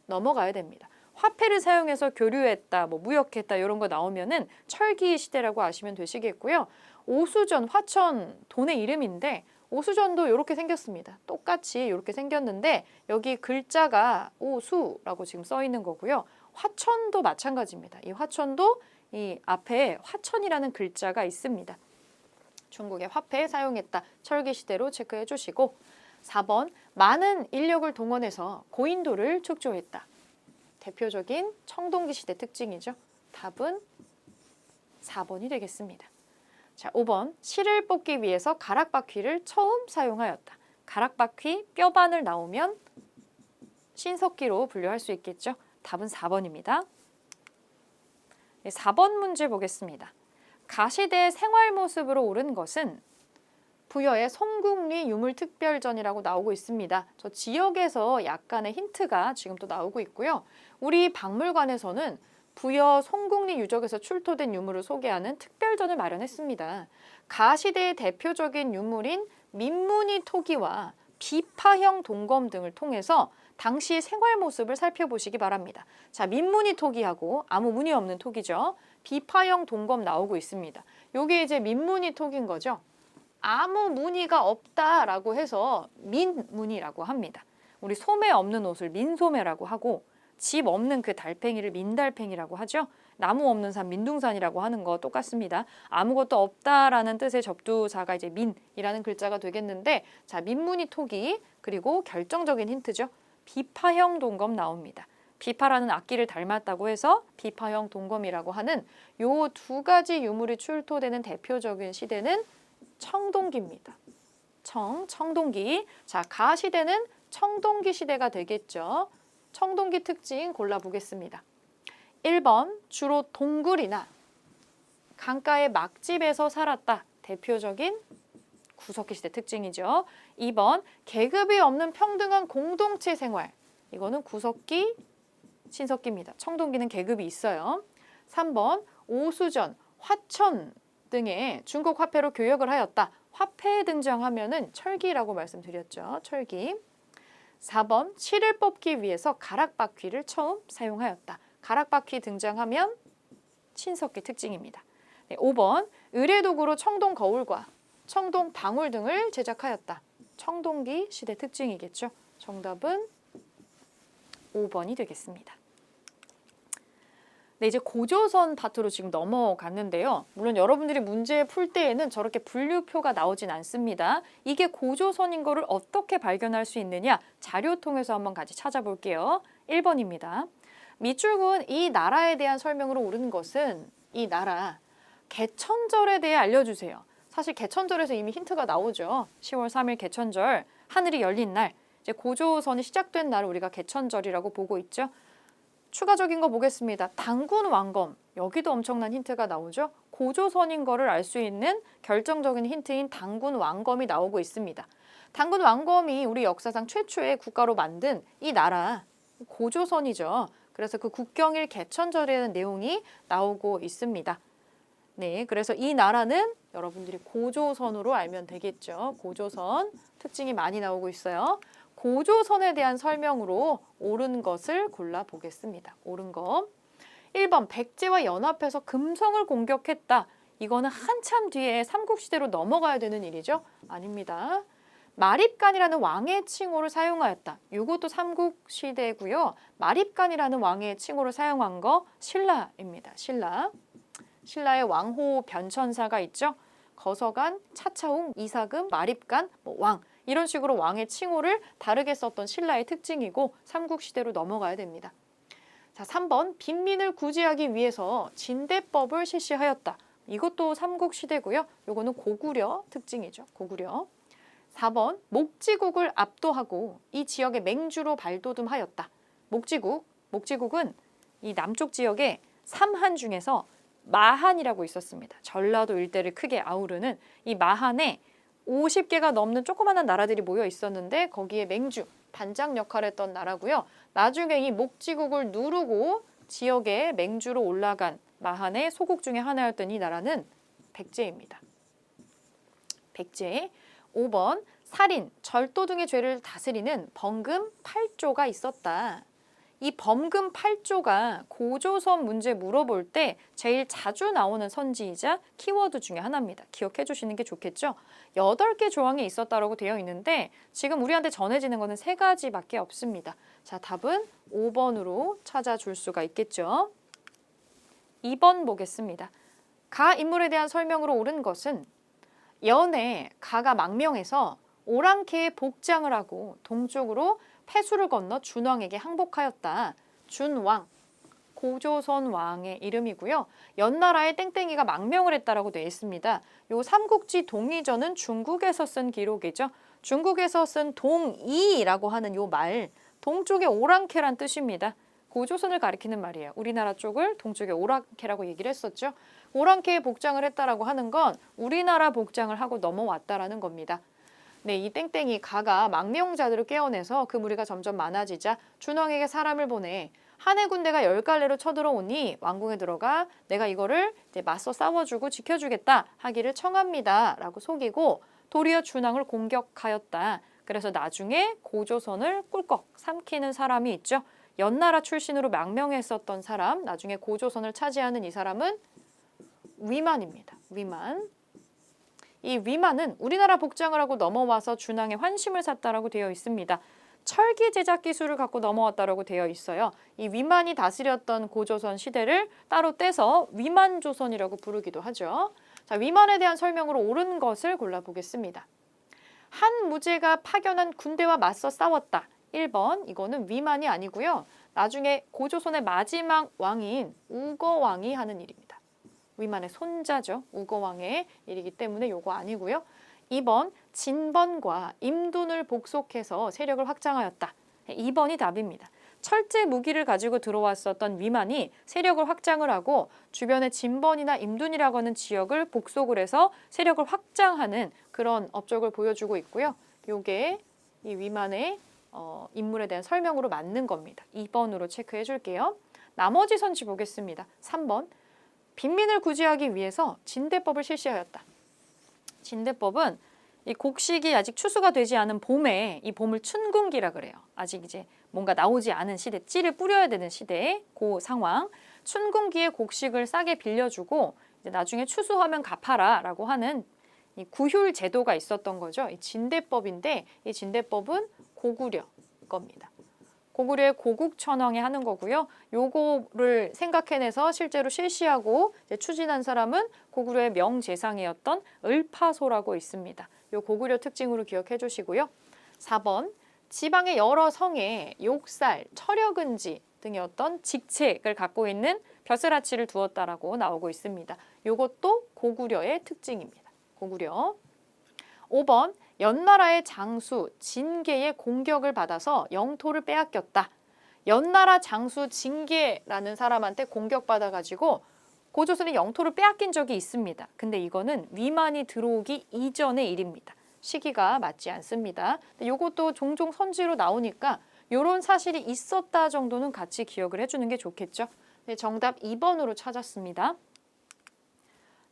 넘어가야 됩니다. 화폐를 사용해서 교류했다, 뭐 무역했다 이런 거 나오면은 철기 시대라고 아시면 되시겠고요. 오수전, 화천 돈의 이름인데 오수전도 이렇게 생겼습니다. 똑같이 이렇게 생겼는데 여기 글자가 오수라고 지금 써 있는 거고요. 화천도 마찬가지입니다. 이 화천도 이 앞에 화천이라는 글자가 있습니다. 중국의 화폐에 사용했다. 철기 시대로 체크해 주시고 4번 많은 인력을 동원해서 고인돌을 축조했다. 대표적인 청동기 시대 특징이죠. 답은 4번이 되겠습니다. 자, 5번 실을 뽑기 위해서 가락바퀴를 처음 사용하였다. 가락바퀴 뼈바늘 나오면 신석기로 분류할 수 있겠죠. 답은 4번입니다. 네, 4번 문제 보겠습니다. 가시대의 생활 모습으로 오른 것은 부여의 송국리 유물특별전이라고 나오고 있습니다. 저 지역에서 약간의 힌트가 지금 또 나오고 있고요. 우리 박물관에서는 부여 송국리 유적에서 출토된 유물을 소개하는 특별전을 마련했습니다. 가시대의 대표적인 유물인 민무늬 토기와 비파형 동검 등을 통해서 당시 생활 모습을 살펴보시기 바랍니다. 자, 민무늬 토기하고 아무 무늬 없는 토기죠. 비파형 동검 나오고 있습니다. 요게 이제 민무늬 토기인 거죠. 아무 무늬가 없다라고 해서 민무늬라고 합니다. 우리 소매 없는 옷을 민소매라고 하고 집 없는 그 달팽이를 민달팽이라고 하죠. 나무 없는 산 민둥산이라고 하는 거 똑같습니다. 아무것도 없다라는 뜻의 접두사가 이제 민이라는 글자가 되겠는데, 자, 민무늬 토기, 그리고 결정적인 힌트죠. 비파형 동검 나옵니다. 비파라는 악기를 닮았다고 해서 비파형 동검이라고 하는 요 두 가지 유물이 출토되는 대표적인 시대는 청동기입니다. 청동기. 자, 가시대는 청동기 시대가 되겠죠. 청동기 특징 골라보겠습니다. 1번, 주로 동굴이나 강가의 막집에서 살았다. 대표적인 구석기 시대 특징이죠. 2번, 계급이 없는 평등한 공동체 생활. 이거는 구석기, 신석기입니다. 청동기는 계급이 있어요. 3번, 오수전, 화천 등의 중국 화폐로 교역을 하였다. 화폐에 등장하면은 철기라고 말씀드렸죠. 철기. 4번, 실을 뽑기 위해서 가락바퀴를 처음 사용하였다. 가락바퀴 등장하면 신석기 특징입니다. 네, 5번, 의뢰도구로 청동 거울과 청동 방울 등을 제작하였다. 청동기 시대 특징이겠죠. 정답은 5번이 되겠습니다. 네, 이제 고조선 파트로 지금 넘어갔는데요. 물론 여러분들이 문제 풀 때에는 저렇게 분류표가 나오진 않습니다. 이게 고조선인 거를 어떻게 발견할 수 있느냐? 자료 통해서 한번 같이 찾아볼게요. 1번입니다. 밑줄은 이 나라에 대한 설명으로 오른 것은 이 나라 개천절에 대해 알려주세요. 사실 개천절에서 이미 힌트가 나오죠. 10월 3일 개천절, 하늘이 열린 날, 이제 고조선이 시작된 날을 우리가 개천절이라고 보고 있죠. 추가적인 거 보겠습니다. 당군 왕검, 여기도 엄청난 힌트가 나오죠. 고조선인 거를 알 수 있는 결정적인 힌트인 당군 왕검이 나오고 있습니다. 당군 왕검이 우리 역사상 최초의 국가로 만든 이 나라, 고조선이죠. 그래서 그 국경일 개천절이라는 내용이 나오고 있습니다. 네, 그래서 이 나라는 여러분들이 고조선으로 알면 되겠죠. 고조선 특징이 많이 나오고 있어요. 고조선에 대한 설명으로 옳은 것을 골라보겠습니다. 옳은 거. 1번, 백제와 연합해서 금성을 공격했다. 이거는 한참 뒤에 삼국시대로 넘어가야 되는 일이죠? 아닙니다. 마립간이라는 왕의 칭호를 사용하였다. 이것도 삼국시대고요. 마립간이라는 왕의 칭호를 사용한 거 신라입니다. 신라. 신라의 왕호 변천사가 있죠. 거서간, 차차웅, 이사금, 마립간, 왕. 이런 식으로 왕의 칭호를 다르게 썼던 신라의 특징이고 삼국시대로 넘어가야 됩니다. 자, 3번, 빈민을 구제하기 위해서 진대법을 실시하였다. 이것도 삼국시대고요. 요거는 고구려 특징이죠. 고구려. 4번, 목지국을 압도하고 이 지역의 맹주로 발돋움하였다. 목지국은 이 남쪽 지역에 삼한 중에서 마한이라고 있었습니다. 전라도 일대를 크게 아우르는 이 마한에 50개가 넘는 조그마한 나라들이 모여 있었는데 거기에 맹주, 단장 역할을 했던 나라고요. 나중에 이 목지국을 누르고 지역에 맹주로 올라간 마한의 소국 중에 하나였던 이 나라는 백제입니다. 백제. 5번, 살인, 절도 등의 죄를 다스리는 범금 8조가 있었다. 이 범금 8조가 고조선 문제 물어볼 때 제일 자주 나오는 선지이자 키워드 중에 하나입니다. 기억해 주시는 게 좋겠죠? 8개 조항이 있었다고 되어 있는데 지금 우리한테 전해지는 거는 3가지밖에 없습니다. 자, 답은 5번으로 찾아줄 수가 있겠죠? 2번 보겠습니다. 가 인물에 대한 설명으로 옳은 것은 연에 가가 망명해서 오랑캐의 복장을 하고 동쪽으로 폐수를 건너 준왕에게 항복하였다. 준왕, 고조선 왕의 이름이고요. 연나라의 땡땡이가 망명을 했다라고 되어 있습니다. 요 삼국지 동의전은 중국에서 쓴 기록이죠. 중국에서 쓴 동이라고 하는 요 말, 동쪽의 오랑캐란 뜻입니다. 고조선을 가리키는 말이에요. 우리나라 쪽을 동쪽의 오랑캐라고 얘기를 했었죠. 오랑캐의 복장을 했다라고 하는 건 우리나라 복장을 하고 넘어왔다라는 겁니다. 네, 이 땡땡이 가가 망명자들을 깨어내서 그 무리가 점점 많아지자 준왕에게 사람을 보내 한해 군대가 10갈래로 쳐들어오니 왕궁에 들어가 내가 이거를 이제 맞서 싸워주고 지켜주겠다 하기를 청합니다 라고 속이고 도리어 준왕을 공격하였다. 그래서 나중에 고조선을 꿀꺽 삼키는 사람이 있죠. 연나라 출신으로 망명했었던 사람, 나중에 고조선을 차지하는 이 사람은 위만입니다. 위만. 이 위만은 우리나라 복장을 하고 넘어와서 준왕의 환심을 샀다라고 되어 있습니다. 철기 제작 기술을 갖고 넘어왔다라고 되어 있어요. 이 위만이 다스렸던 고조선 시대를 따로 떼서 위만조선이라고 부르기도 하죠. 자, 위만에 대한 설명으로 옳은 것을 골라보겠습니다. 한 무제가 파견한 군대와 맞서 싸웠다. 1번, 이거는 위만이 아니고요. 나중에 고조선의 마지막 왕인 우거왕이 하는 일입니다. 위만의 손자죠. 우거왕의 일이기 때문에 요거 아니고요. 2번, 진번과 임둔을 복속해서 세력을 확장하였다. 2번이 답입니다. 철제 무기를 가지고 들어왔었던 위만이 세력을 확장을 하고 주변의 진번이나 임둔이라고 하는 지역을 복속을 해서 세력을 확장하는 그런 업적을 보여주고 있고요. 요게 이 위만의 인물에 대한 설명으로 맞는 겁니다. 2번으로 체크해 줄게요. 나머지 선지 보겠습니다. 3번, 빈민을 구제하기 위해서 진대법을 실시하였다. 진대법은 이 곡식이 아직 추수가 되지 않은 봄에 이 봄을 춘궁기라 그래요. 아직 이제 뭔가 나오지 않은 시대, 찌를 뿌려야 되는 시대의 그 상황. 춘궁기에 곡식을 싸게 빌려주고 이제 나중에 추수하면 갚아라라고 하는 이 구휼 제도가 있었던 거죠. 이 진대법인데 이 진대법은 고구려 겁니다. 고구려의 고국천왕이 하는 거고요. 요거를 생각해내서 실제로 실시하고 이제 추진한 사람은 고구려의 명재상이었던 을파소라고 있습니다. 요 고구려 특징으로 기억해 주시고요. 4번, 지방의 여러 성에 욕살, 철역은지 등의 어떤 직책을 갖고 있는 벼슬아치를 두었다라고 나오고 있습니다. 요것도 고구려의 특징입니다. 고구려. 5번, 연나라의 장수 진계의 공격을 받아서 영토를 빼앗겼다. 연나라 장수 진계라는 사람한테 공격받아가지고 고조선이 영토를 빼앗긴 적이 있습니다. 근데 이거는 위만이 들어오기 이전의 일입니다. 시기가 맞지 않습니다. 이것도 종종 선지로 나오니까 이런 사실이 있었다 정도는 같이 기억을 해주는 게 좋겠죠. 네, 정답 2번으로 찾았습니다.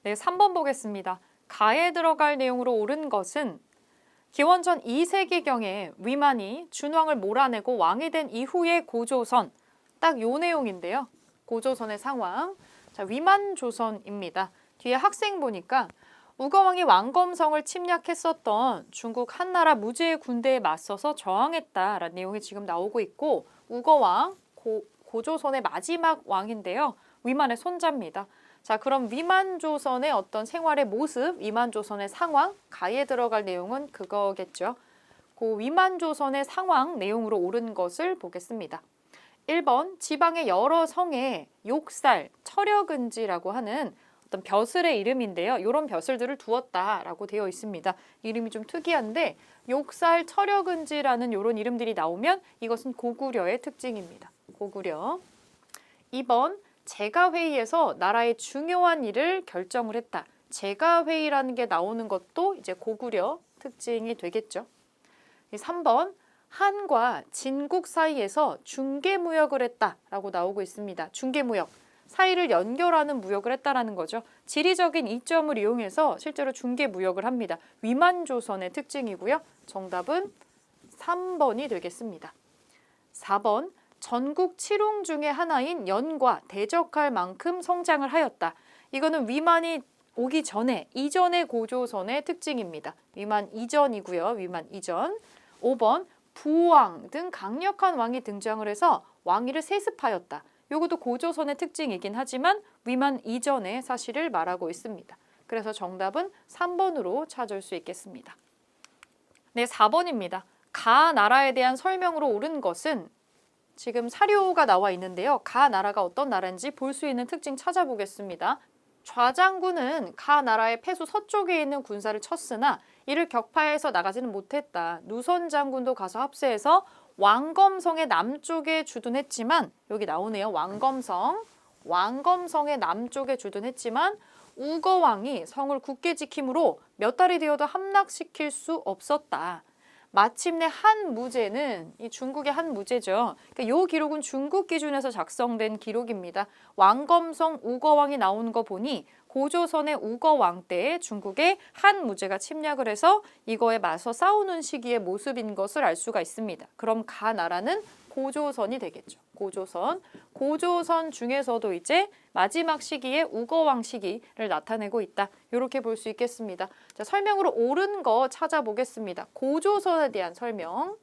네, 3번 보겠습니다. 가에 들어갈 내용으로 옳은 것은 기원전 2세기경에 위만이 준왕을 몰아내고 왕이 된 이후의 고조선, 딱 요 내용인데요. 고조선의 상황. 자, 위만조선입니다. 뒤에 학생 보니까 우거왕이 왕검성을 침략했었던 중국 한나라 무제의 군대에 맞서서 저항했다라는 내용이 지금 나오고 있고 우거왕, 고조선의 마지막 왕인데요. 위만의 손자입니다. 자, 그럼 위만조선의 어떤 생활의 모습, 위만조선의 상황, 가에 들어갈 내용은 그거겠죠. 그 위만조선의 상황 내용으로 옳은 것을 보겠습니다. 1번, 지방의 여러 성에 욕살, 철역은지라고 하는 어떤 벼슬의 이름인데요. 이런 벼슬들을 두었다라고 되어 있습니다. 이름이 좀 특이한데 욕살, 철역은지라는 이런 이름들이 나오면 이것은 고구려의 특징입니다. 고구려. 2번, 제가회의에서 나라의 중요한 일을 결정을 했다. 제가회의라는 게 나오는 것도 이제 고구려 특징이 되겠죠. 3번, 한과 진국 사이에서 중개무역을 했다라고 나오고 있습니다. 중개무역, 사이를 연결하는 무역을 했다라는 거죠. 지리적인 이점을 이용해서 실제로 중개무역을 합니다. 위만조선의 특징이고요. 정답은 3번이 되겠습니다. 4번, 전국 칠웅 중의 하나인 연과 대적할 만큼 성장을 하였다. 이거는 위만이 오기 전에, 이전의 고조선의 특징입니다. 위만 이전이고요. 위만 이전. 5번, 부왕 등 강력한 왕이 등장을 해서 왕위를 세습하였다. 이것도 고조선의 특징이긴 하지만 위만 이전의 사실을 말하고 있습니다. 그래서 정답은 3번으로 찾을 수 있겠습니다. 네, 4번입니다. 가 나라에 대한 설명으로 옳은 것은 지금 사료가 나와 있는데요. 가 나라가 어떤 나라인지 볼 수 있는 특징 찾아보겠습니다. 좌장군은 가 나라의 폐수 서쪽에 있는 군사를 쳤으나 이를 격파해서 나가지는 못했다. 누선 장군도 가서 합세해서 왕검성의 남쪽에 주둔했지만 여기 나오네요. 왕검성의 남쪽에 주둔했지만 우거왕이 성을 굳게 지킴으로 몇 달이 되어도 함락시킬 수 없었다. 마침내 한무제는 이 중국의 한무제죠. 그러니까 이 기록은 중국 기준에서 작성된 기록입니다. 왕검성 우거왕이 나온 거 보니 고조선의 우거왕 때에 중국의 한무제가 침략을 해서 이거에 맞서 싸우는 시기의 모습인 것을 알 수가 있습니다. 그럼 가 나라는 고조선이 되겠죠. 고조선 중에서도 이제 마지막 시기에 우거왕 시기를 나타내고 있다. 이렇게 볼 수 있겠습니다. 자, 설명으로 옳은 거 찾아보겠습니다. 고조선에 대한 설명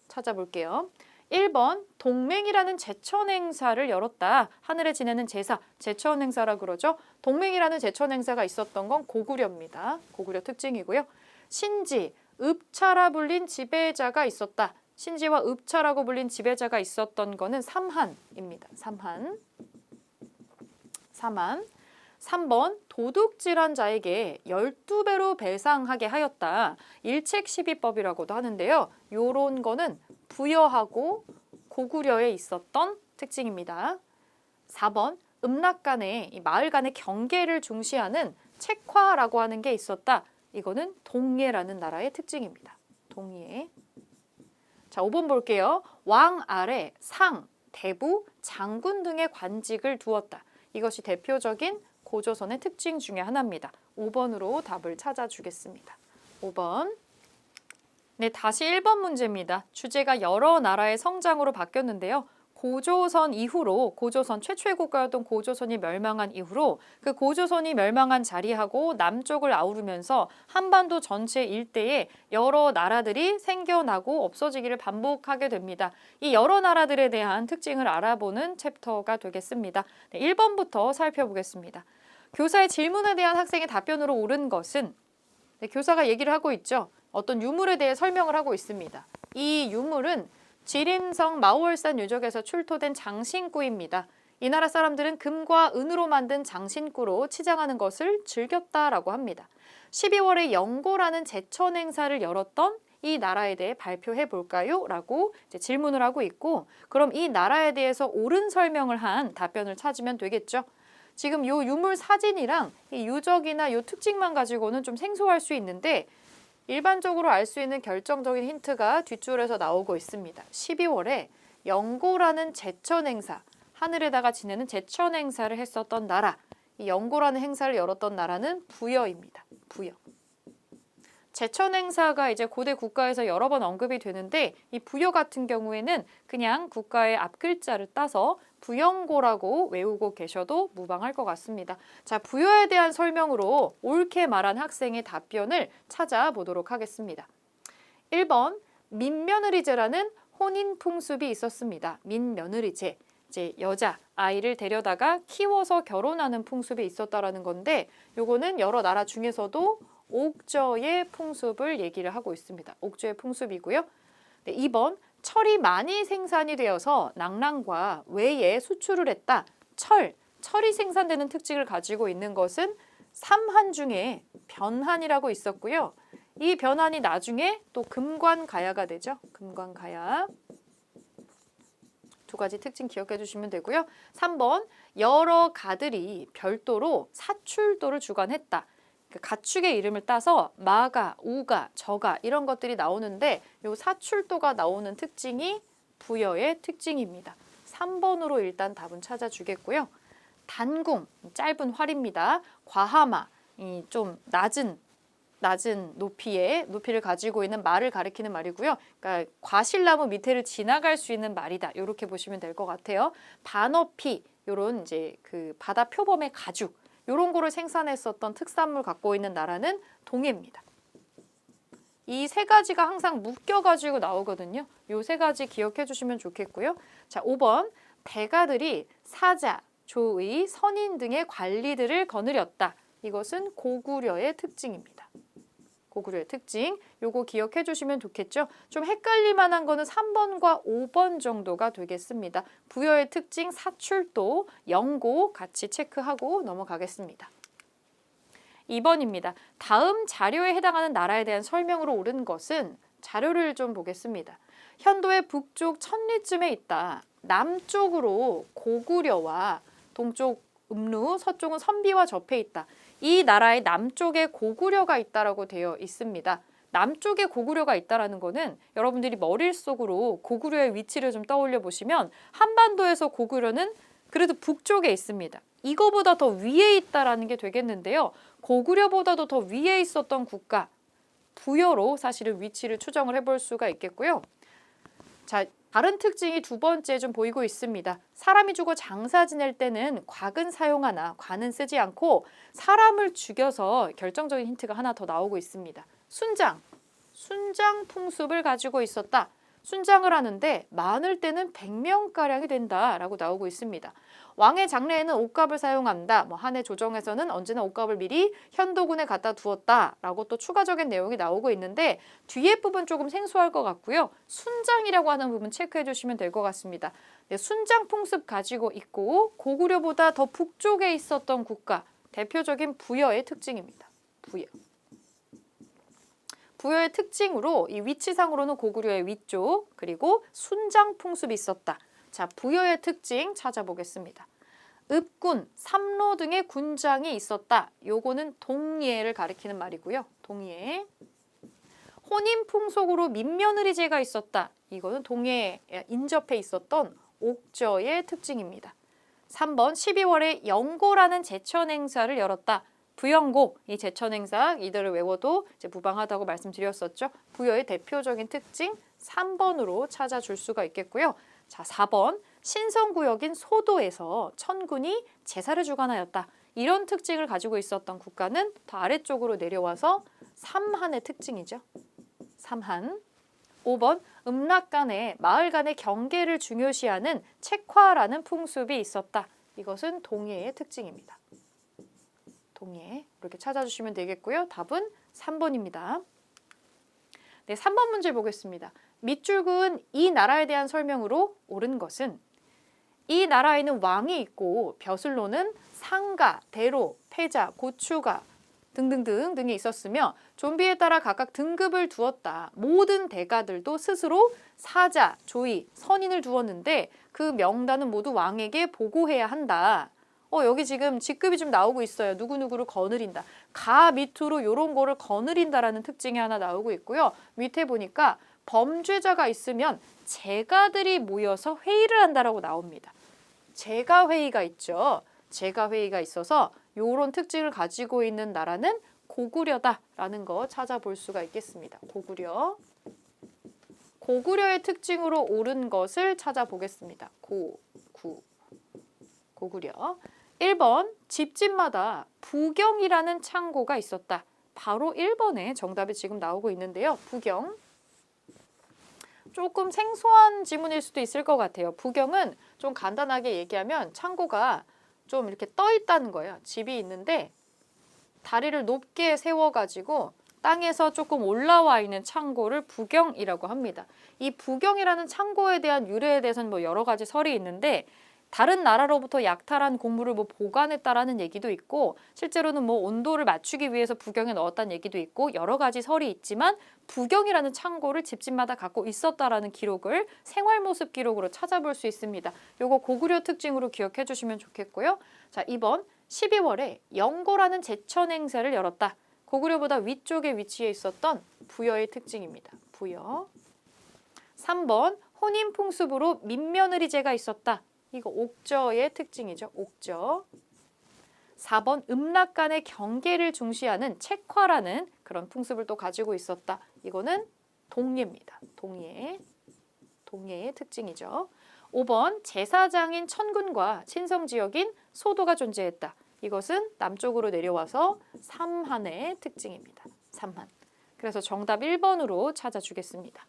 찾아볼게요. 1번 동맹이라는 제천 행사를 열었다. 하늘에 지내는 제사, 제천 행사라 그러죠. 동맹이라는 제천 행사가 있었던 건 고구려입니다. 고구려 특징이고요. 신지, 읍차라 불린 지배자가 있었다. 신지와 읍차라고 불린 지배자가 있었던 거는 삼한입니다. 삼한. 3번 도둑질한 자에게 12배로 배상하게 하였다. 일책시비법이라고도 하는데요. 요런 거는 부여하고 고구려에 있었던 특징입니다. 4번 음락 간의 이 마을 간의 경계를 중시하는 책화라고 하는 게 있었다. 이거는 동예라는 나라의 특징입니다. 동예. 자, 5번 볼게요. 왕 아래 상, 대부, 장군 등의 관직을 두었다. 이것이 대표적인 고조선의 특징 중에 하나입니다. 5번으로 답을 찾아주겠습니다. 5번. 네, 다시 1번 문제입니다. 주제가 여러 나라의 성장으로 바뀌었는데요. 고조선 이후로 고조선 최초의 국가였던 고조선이 멸망한 이후로 그 고조선이 멸망한 자리하고 남쪽을 아우르면서 한반도 전체 일대에 여러 나라들이 생겨나고 없어지기를 반복하게 됩니다. 이 여러 나라들에 대한 특징을 알아보는 챕터가 되겠습니다. 네, 1번부터 살펴보겠습니다. 교사의 질문에 대한 학생의 답변으로 옳은 것은 네, 교사가 얘기를 하고 있죠. 어떤 유물에 대해 설명을 하고 있습니다. 이 유물은 지린성 마오월산 유적에서 출토된 장신구입니다. 이 나라 사람들은 금과 은으로 만든 장신구로 치장하는 것을 즐겼다라고 합니다. 12월에 영고라는 제천 행사를 열었던 이 나라에 대해 발표해 볼까요? 라고 이제 질문을 하고 있고, 그럼 이 나라에 대해서 옳은 설명을 한 답변을 찾으면 되겠죠. 지금 요 유물 사진이랑 이 유적이나 요 특징만 가지고는 좀 생소할 수 있는데 일반적으로 알 수 있는 결정적인 힌트가 뒷줄에서 나오고 있습니다. 12월에 영고라는 제천 행사, 하늘에다가 지내는 제천 행사를 했었던 나라, 이 영고라는 행사를 열었던 나라는 부여입니다. 부여. 제천 행사가 이제 고대 국가에서 여러 번 언급이 되는데 이 부여 같은 경우에는 그냥 국가의 앞글자를 따서 부영고라고 외우고 계셔도 무방할 것 같습니다. 자, 부여에 대한 설명으로 옳게 말한 학생의 답변을 찾아보도록 하겠습니다. 1번 민며느리제라는 혼인 풍습이 있었습니다. 민며느리제, 이제 여자, 아이를 데려다가 키워서 결혼하는 풍습이 있었다라는 건데 요거는 여러 나라 중에서도 옥저의 풍습을 얘기를 하고 있습니다. 옥저의 풍습이고요. 네, 2번 철이 많이 생산이 되어서 낙랑과 외에 수출을 했다. 철이 생산되는 특징을 가지고 있는 것은 삼한 중에 변한이라고 있었고요. 이 변한이 나중에 또 금관가야가 되죠. 금관가야. 두 가지 특징 기억해 주시면 되고요. 3번 여러 가들이 별도로 사출도를 주관했다. 가축의 이름을 따서 마가, 우가, 저가 이런 것들이 나오는데 요 사출도가 나오는 특징이 부여의 특징입니다. 3번으로 일단 답은 찾아주겠고요. 단궁, 짧은 활입니다. 과하마, 이 좀 낮은 높이를 가지고 있는 말을 가리키는 말이고요. 그러니까 과실나무 밑에를 지나갈 수 있는 말이다. 이렇게 보시면 될 것 같아요. 반어피, 요런 이제 그 바다 표범의 가죽. 이런 거를 생산했었던 특산물 갖고 있는 나라는 동해입니다. 이 세 가지가 항상 묶여가지고 나오거든요. 이 세 가지 기억해 주시면 좋겠고요. 자, 5번 대가들이 사자, 조의, 선인 등의 관리들을 거느렸다. 이것은 고구려의 특징입니다. 고구려의 특징, 요거 기억해 주시면 좋겠죠. 좀 헷갈릴 만한 거는 3번과 5번 정도가 되겠습니다. 부여의 특징, 사출도, 영고 같이 체크하고 넘어가겠습니다. 2번입니다. 다음 자료에 해당하는 나라에 대한 설명으로 옳은 것은 자료를 좀 보겠습니다. 현도의 북쪽 천리쯤에 있다. 남쪽으로 고구려와 동쪽 음루, 서쪽은 선비와 접해 있다. 이 나라의 남쪽에 고구려가 있다라고 되어 있습니다. 남쪽에 고구려가 있다라는 거는 여러분들이 머릿속으로 고구려의 위치를 좀 떠올려 보시면 한반도에서 고구려는 그래도 북쪽에 있습니다. 이거보다 더 위에 있다라는 게 되겠는데요. 고구려보다도 더 위에 있었던 국가, 부여로 사실은 위치를 추정을 해볼 수가 있겠고요. 자, 다른 특징이 두 번째 좀 보이고 있습니다. 사람이 죽어 장사 지낼 때는 곽은 사용하나 관은 쓰지 않고 사람을 죽여서 결정적인 힌트가 하나 더 나오고 있습니다. 순장 풍습을 가지고 있었다. 순장을 하는데 많을 때는 100명가량이 된다라고 나오고 있습니다. 왕의 장례에는 옷값을 사용한다. 한 해 조정에서는 언제나 옷값을 미리 현도군에 갖다 두었다라고 또 추가적인 내용이 나오고 있는데 뒤에 부분 조금 생소할 것 같고요. 순장이라고 하는 부분 체크해 주시면 될 것 같습니다. 네, 순장 풍습 가지고 있고 고구려보다 더 북쪽에 있었던 국가, 대표적인 부여의 특징입니다. 부여의 특징으로 이 위치상으로는 고구려의 위쪽, 그리고 순장 풍습이 있었다. 자, 부여의 특징 찾아보겠습니다. 읍군, 삼로 등의 군장이 있었다. 요거는 동예를 가리키는 말이고요. 동예. 혼인 풍속으로 민며느리제가 있었다. 이거는 동예에 인접해 있었던 옥저의 특징입니다. 3번, 12월에 영고라는 제천 행사를 열었다. 부영고, 이 제천 행사 이들을 외워도 이제 무방하다고 말씀드렸었죠. 부여의 대표적인 특징 3번으로 찾아줄 수가 있겠고요. 자, 4번, 신성구역인 소도에서 천군이 제사를 주관하였다. 이런 특징을 가지고 있었던 국가는 더 아래쪽으로 내려와서 삼한의 특징이죠. 삼한. 5번, 음락 간의 마을 간의 경계를 중요시하는 책화라는 풍습이 있었다. 이것은 동예의 특징입니다. 동예 이렇게 찾아주시면 되겠고요. 답은 3번입니다. 네, 3번 문제 보겠습니다. 밑줄은 이 나라에 대한 설명으로 옳은 것은 이 나라에는 왕이 있고 벼슬로는 상가, 대로, 패자, 고추가 등등등이 있었으며 좀비에 따라 각각 등급을 두었다. 모든 대가들도 스스로 사자, 조이, 선인을 두었는데 그 명단은 모두 왕에게 보고해야 한다. 여기 지금 직급이 좀 나오고 있어요. 누구누구를 거느린다. 가 밑으로 이런 거를 거느린다라는 특징이 하나 나오고 있고요. 밑에 보니까 범죄자가 있으면 제가들이 모여서 회의를 한다라고 나옵니다. 제가 회의가 있죠. 제가 회의가 있어서 이런 특징을 가지고 있는 나라는 고구려다라는 거 찾아볼 수가 있겠습니다. 고구려의 특징으로 옳은 것을 찾아보겠습니다. 고구려. 1번, 집집마다 부경이라는 창고가 있었다. 바로 1번에 정답이 지금 나오고 있는데요. 부경. 조금 생소한 지문일 수도 있을 것 같아요. 부경은 좀 간단하게 얘기하면 창고가 좀 이렇게 떠 있다는 거예요. 집이 있는데 다리를 높게 세워가지고 땅에서 조금 올라와 있는 창고를 부경이라고 합니다. 이 부경이라는 창고에 대한 유래에 대해서는 여러 가지 설이 있는데 다른 나라로부터 약탈한 곡물을 보관했다라는 얘기도 있고 실제로는 온도를 맞추기 위해서 부경에 넣었다는 얘기도 있고 여러 가지 설이 있지만 부경이라는 창고를 집집마다 갖고 있었다라는 기록을 생활 모습 기록으로 찾아볼 수 있습니다. 요거 고구려 특징으로 기억해 주시면 좋겠고요. 자, 2번 12월에 영고라는 제천 행사를 열었다. 고구려보다 위쪽에 위치해 있었던 부여의 특징입니다. 부여. 3번 혼인 풍습으로 민며느리제가 있었다. 이거 옥저의 특징이죠. 옥저. 4번 음락 간의 경계를 중시하는 책화라는 그런 풍습을 또 가지고 있었다. 이거는 동예입니다. 동예의 특징이죠. 5번 제사장인 천군과 친성지역인 소도가 존재했다. 이것은 남쪽으로 내려와서 삼한의 특징입니다. 삼한. 그래서 정답 1번으로 찾아주겠습니다.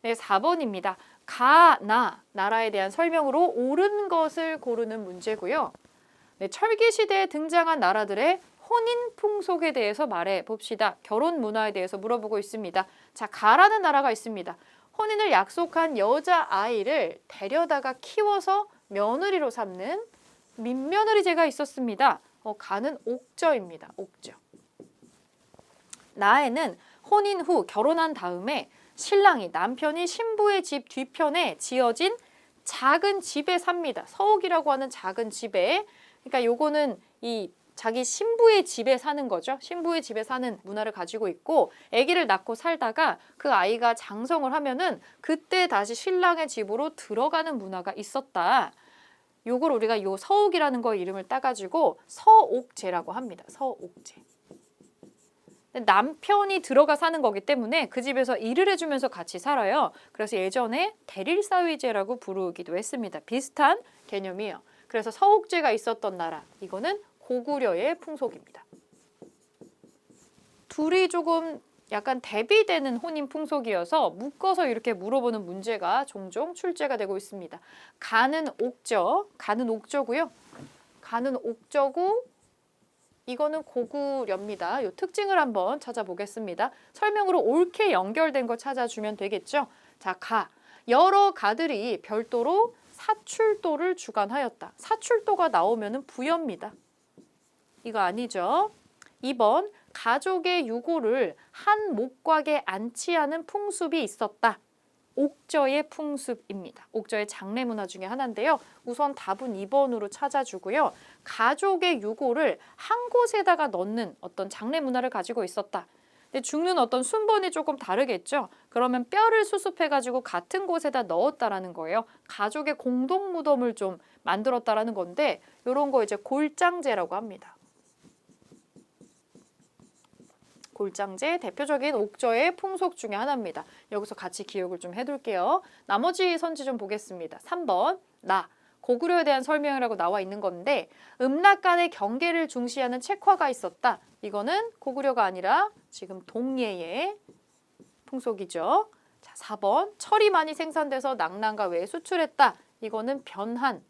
네, 4번입니다. 나라에 대한 설명으로 옳은 것을 고르는 문제고요. 네, 철기 시대에 등장한 나라들의 혼인 풍속에 대해서 말해 봅시다. 결혼 문화에 대해서 물어보고 있습니다. 자, 가라는 나라가 있습니다. 혼인을 약속한 여자아이를 데려다가 키워서 며느리로 삼는 민며느리제가 있었습니다. 가는 옥저입니다. 옥저. 나에는 혼인 후 결혼한 다음에 신랑이 남편이 신부의 집 뒤편에 지어진 작은 집에 삽니다. 서옥이라고 하는 작은 집에. 그러니까 요거는 이 자기 신부의 집에 사는 거죠. 신부의 집에 사는 문화를 가지고 있고 아기를 낳고 살다가 그 아이가 장성을 하면은 그때 다시 신랑의 집으로 들어가는 문화가 있었다. 요걸 우리가 요 서옥이라는 거 이름을 따가지고 서옥제라고 합니다. 서옥제. 남편이 들어가 사는 거기 때문에 그 집에서 일을 해주면서 같이 살아요. 그래서 예전에 대릴사위제라고 부르기도 했습니다. 비슷한 개념이에요. 그래서 서옥제가 있었던 나라, 이거는 고구려의 풍속입니다. 둘이 조금 약간 대비되는 혼인 풍속이어서 묶어서 이렇게 물어보는 문제가 종종 출제가 되고 있습니다. 가는 옥저, 가는 옥저고요. 가는 옥저고 이거는 고구려입니다. 이 특징을 한번 찾아보겠습니다. 설명으로 옳게 연결된 거 찾아주면 되겠죠. 자, 가. 여러 가들이 별도로 사출도를 주관하였다. 사출도가 나오면 부여입니다. 이거 아니죠. 2번, 가족의 유고를 한 목곽에 안치하는 풍습이 있었다. 옥저의 풍습입니다. 옥저의 장례 문화 중에 하나인데요. 우선 답은 2번으로 찾아주고요. 가족의 유고를 한 곳에다가 넣는 어떤 장례 문화를 가지고 있었다. 근데 죽는 어떤 순번이 조금 다르겠죠. 그러면 뼈를 수습해가지고 같은 곳에다 넣었다라는 거예요. 가족의 공동 무덤을 좀 만들었다라는 건데 이런 거 이제 골장제라고 합니다. 골장제 대표적인 옥저의 풍속 중에 하나입니다. 여기서 같이 기억을 좀 해둘게요. 나머지 선지 좀 보겠습니다. 3번 나 고구려에 대한 설명이라고 나와 있는 건데 음락 간의 경계를 중시하는 책화가 있었다. 이거는 고구려가 아니라 지금 동예의 풍속이죠. 자, 4번 철이 많이 생산돼서 낙랑과 외에 수출했다. 이거는 변한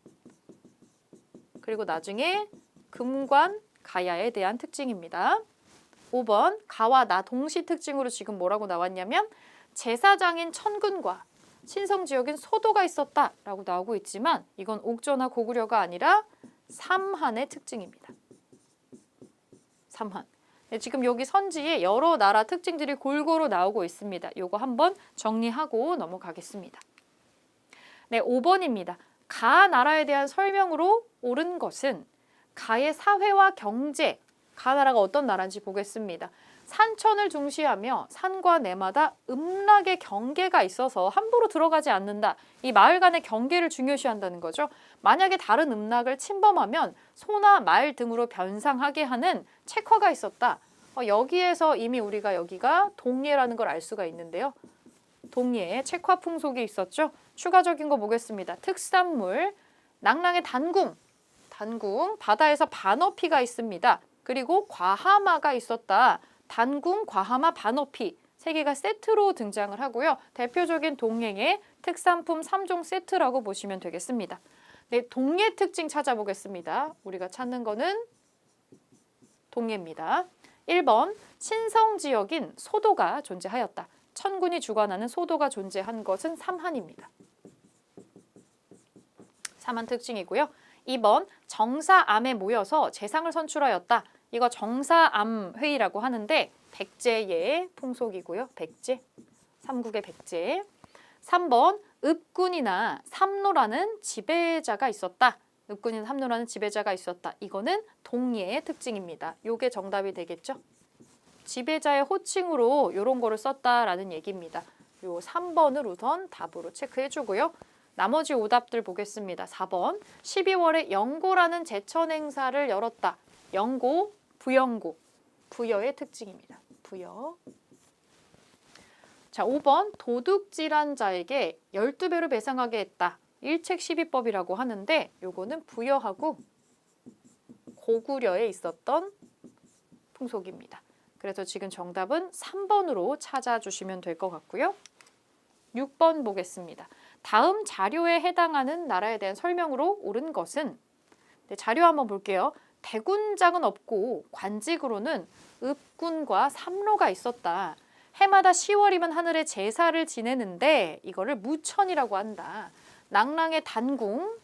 그리고 나중에 금관 가야에 대한 특징입니다. 5번 가와 나 동시 특징으로 지금 뭐라고 나왔냐면 제사장인 천군과 신성지역인 소도가 있었다라고 나오고 있지만 이건 옥저나 고구려가 아니라 삼한의 특징입니다. 삼한. 네, 지금 여기 선지에 여러 나라 특징들이 골고루 나오고 있습니다. 요거 한번 정리하고 넘어가겠습니다. 네, 5번입니다. 가 나라에 대한 설명으로 옳은 것은 가의 사회와 경제, 가 나라가 어떤 나라인지 보겠습니다. 산천을 중시하며 산과 내마다 음락의 경계가 있어서 함부로 들어가지 않는다. 이 마을 간의 경계를 중요시한다는 거죠. 만약에 다른 음락을 침범하면 소나 말 등으로 변상하게 하는 책화가 있었다. 여기에서 이미 우리가 여기가 동예라는 걸 알 수가 있는데요. 동예에 책화 풍속이 있었죠. 추가적인 거 보겠습니다. 특산물, 낙랑의 단궁, 바다에서 반어피가 있습니다. 그리고 과하마가 있었다. 단궁, 과하마, 반어피 세 개가 세트로 등장을 하고요. 대표적인 동예의 특산품 3종 세트라고 보시면 되겠습니다. 네, 동예 특징 찾아보겠습니다. 우리가 찾는 거는 동예입니다. 1번 신성지역인 소도가 존재하였다. 천군이 주관하는 소도가 존재한 것은 삼한입니다. 삼한 특징이고요. 2번 정사암에 모여서 재상을 선출하였다. 이거 정사암 회의라고 하는데 백제의 풍속이고요. 백제, 삼국의 백제. 3번 읍군이나 삼노라는 지배자가 있었다. 읍군이나 삼노라는 지배자가 있었다. 이거는 동예의 특징입니다. 요게 정답이 되겠죠. 지배자의 호칭으로 이런 거를 썼다라는 얘기입니다. 요 3번을 우선 답으로 체크해주고요. 나머지 오답들 보겠습니다. 4번 12월에 영고라는 제천 행사를 열었다. 영고, 부영고, 부여의 특징입니다. 부여. 자, 5번 도둑질한 자에게 12배로 배상하게 했다. 일책시비법이라고 하는데 요거는 부여하고 고구려에 있었던 풍속입니다. 그래서 지금 정답은 3번으로 찾아주시면 될 것 같고요. 6번 보겠습니다. 다음 자료에 해당하는 나라에 대한 설명으로 옳은 것은 네, 자료 한번 볼게요. 대군장은 없고 관직으로는 읍군과 삼로가 있었다. 해마다 10월이면 하늘에 제사를 지내는데 이거를 무천이라고 한다. 낙랑의 단궁,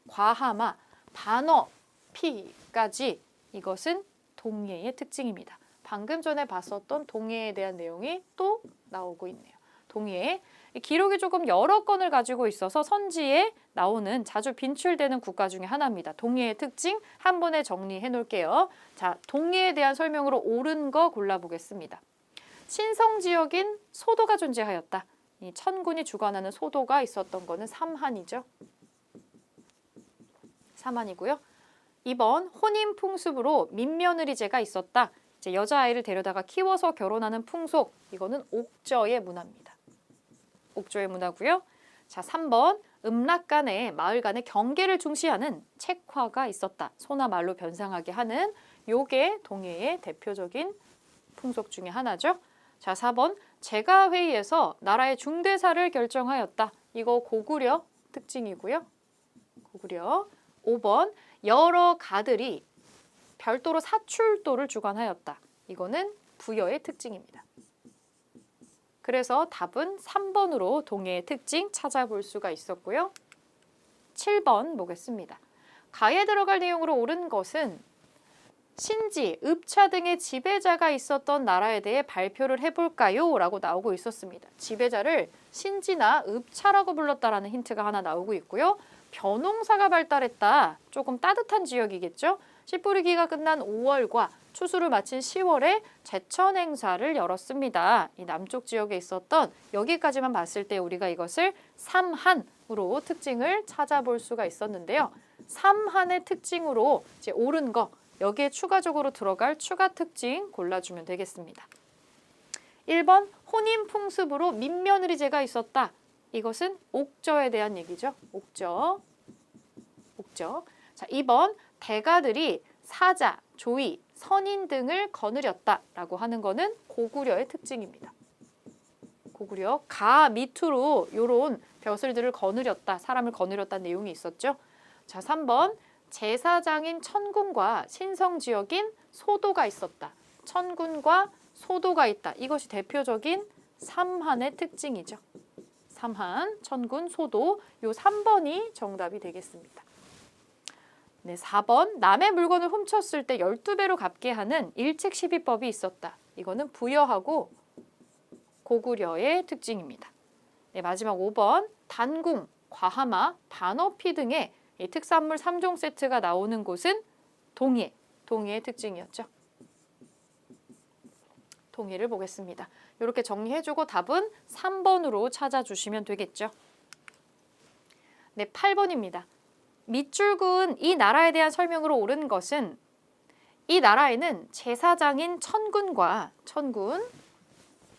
과하마, 반어, 피까지 이것은 동예의 특징입니다. 방금 전에 봤었던 동해에 대한 내용이 또 나오고 있네요. 동해. 이 기록이 조금 여러 건을 가지고 있어서 선지에 나오는 자주 빈출되는 국가 중에 하나입니다. 동해의 특징 한 번에 정리해 놓을게요. 자, 동해에 대한 설명으로 옳은 거 골라보겠습니다. 신성 지역인 소도가 존재하였다. 이 천군이 주관하는 소도가 있었던 거는 삼한이죠. 삼한이고요. 2번 혼인 풍습으로 민며느리제가 있었다. 이제 여자아이를 데려다가 키워서 결혼하는 풍속. 이거는 옥저의 문화입니다. 옥조의 문화고요. 자, 3번 음락 간의 마을 간의 경계를 중시하는 책화가 있었다. 소나 말로 변상하게 하는 요게 동해의 대표적인 풍속 중에 하나죠. 자, 4번 제가회의에서 나라의 중대사를 결정하였다. 이거 고구려 특징이고요. 고구려. 5번 여러 가들이 별도로 사출도를 주관하였다. 이거는 부여의 특징입니다. 그래서 답은 3번으로 동해의 특징 찾아볼 수가 있었고요. 7번 보겠습니다. 가에 들어갈 내용으로 옳은 것은 신지, 읍차 등의 지배자가 있었던 나라에 대해 발표를 해볼까요? 라고 나오고 있었습니다. 지배자를 신지나 읍차라고 불렀다라는 힌트가 하나 나오고 있고요. 벼농사가 발달했다. 조금 따뜻한 지역이겠죠? 씨 뿌리기가 끝난 5월과 추수를 마친 10월에 제천 행사를 열었습니다. 이 남쪽 지역에 있었던 여기까지만 봤을 때 우리가 이것을 삼한으로 특징을 찾아볼 수가 있었는데요. 삼한의 특징으로 이제 옳은 거 여기에 추가적으로 들어갈 추가 특징 골라주면 되겠습니다. 1번 혼인 풍습으로 민며느리제가 있었다. 이것은 옥저에 대한 얘기죠. 옥저. 자, 2번 대가들이 사자, 조이, 선인 등을 거느렸다라고 하는 거는 고구려의 특징입니다. 고구려 가 밑으로 요런 벼슬들을 거느렸다, 사람을 거느렸다는 내용이 있었죠. 자, 3번 제사장인 천군과 신성지역인 소도가 있었다. 천군과 소도가 있다. 이것이 대표적인 삼한의 특징이죠. 삼한, 천군, 소도 요 3번이 정답이 되겠습니다. 네, 4번 남의 물건을 훔쳤을 때 12배로 갚게 하는 일책시비법이 있었다. 이거는 부여하고 고구려의 특징입니다. 네, 마지막 5번 단궁, 과하마, 반어피 등의 이 특산물 3종 세트가 나오는 곳은 동해, 동해의 특징이었죠. 동해를 보겠습니다. 이렇게 정리해주고 답은 3번으로 찾아주시면 되겠죠. 네, 8번입니다. 밑줄 그은 이 나라에 대한 설명으로 옳은 것은 이 나라에는 제사장인 천군과 천군,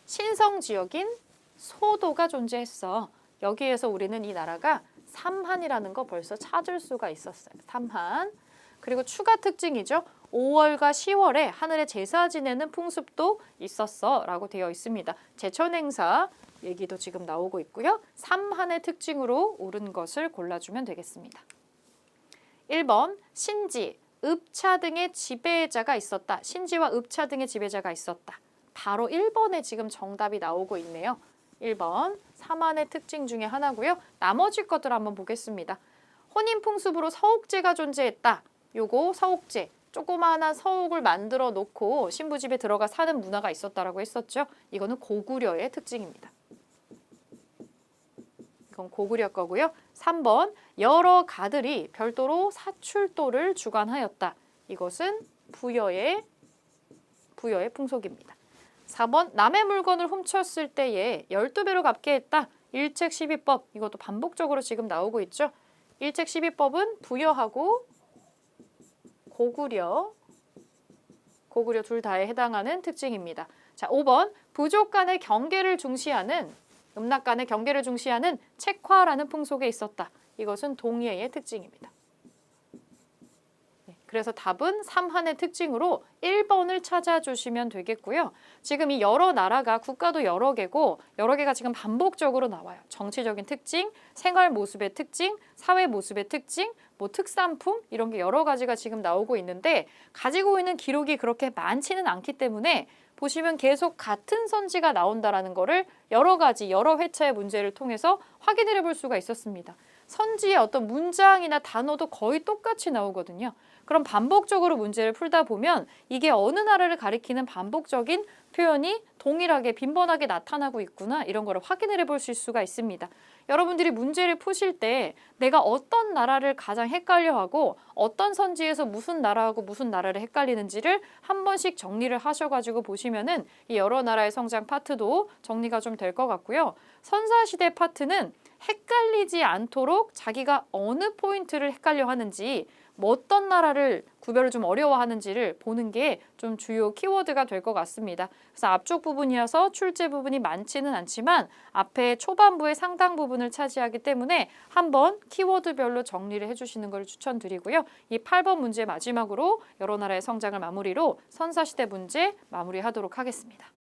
신성지역인 소도가 존재했어. 여기에서 우리는 이 나라가 삼한이라는 거 벌써 찾을 수가 있었어요. 삼한. 그리고 추가 특징이죠. 5월과 10월에 하늘에 제사 지내는 풍습도 있었어 라고 되어 있습니다. 제천 행사 얘기도 지금 나오고 있고요. 삼한의 특징으로 옳은 것을 골라주면 되겠습니다. 1번 신지, 읍차 등의 지배자가 있었다. 신지와 읍차 등의 지배자가 있었다. 바로 1번에 지금 정답이 나오고 있네요. 1번 삼한의 특징 중에 하나고요. 나머지 것들 한번 보겠습니다. 혼인풍습으로 서옥제가 존재했다. 요거 서옥제, 조그마한 서옥을 만들어 놓고 신부 집에 들어가 사는 문화가 있었다라고 했었죠. 이거는 고구려의 특징입니다. 이건 고구려 거고요. 3번 여러 가들이 별도로 사출도를 주관하였다. 이것은 부여의 풍속입니다. 4번 남의 물건을 훔쳤을 때에 12배로 갚게 했다. 일책시비법 이것도 반복적으로 지금 나오고 있죠. 일책시비법은 부여하고 고구려 둘 다에 해당하는 특징입니다. 자, 5번 부족 간의 경계를 중시하는 음락 간의 경계를 중시하는 책화라는 풍속에 있었다. 이것은 동해의 특징입니다. 그래서 답은 삼한의 특징으로 1번을 찾아주시면 되겠고요. 지금 이 여러 나라가 국가도 여러 개고 여러 개가 지금 반복적으로 나와요. 정치적인 특징, 생활 모습의 특징, 사회 모습의 특징, 뭐 특산품 이런 게 여러 가지가 지금 나오고 있는데 가지고 있는 기록이 그렇게 많지는 않기 때문에 보시면 계속 같은 선지가 나온다라는 거를 여러 가지, 여러 회차의 문제를 통해서 확인을 해볼 수가 있었습니다. 선지의 어떤 문장이나 단어도 거의 똑같이 나오거든요. 그럼 반복적으로 문제를 풀다 보면 이게 어느 나라를 가리키는 반복적인 표현이 동일하게 빈번하게 나타나고 있구나 이런 거를 확인을 해볼 수가 있습니다. 여러분들이 문제를 푸실 때 내가 어떤 나라를 가장 헷갈려하고 어떤 선지에서 무슨 나라하고 무슨 나라를 헷갈리는지를 한 번씩 정리를 하셔가지고 보시면은 이 여러 나라의 성장 파트도 정리가 좀 될 것 같고요. 선사시대 파트는 헷갈리지 않도록 자기가 어느 포인트를 헷갈려 하는지 뭐 어떤 나라를 구별을 좀 어려워하는지를 보는 게 좀 주요 키워드가 될 것 같습니다. 그래서 앞쪽 부분이어서 출제 부분이 많지는 않지만 앞에 초반부의 상당 부분을 차지하기 때문에 한번 키워드별로 정리를 해주시는 걸 추천드리고요. 이 8번 문제 마지막으로 여러 나라의 성장을 마무리로 선사시대 문제 마무리하도록 하겠습니다.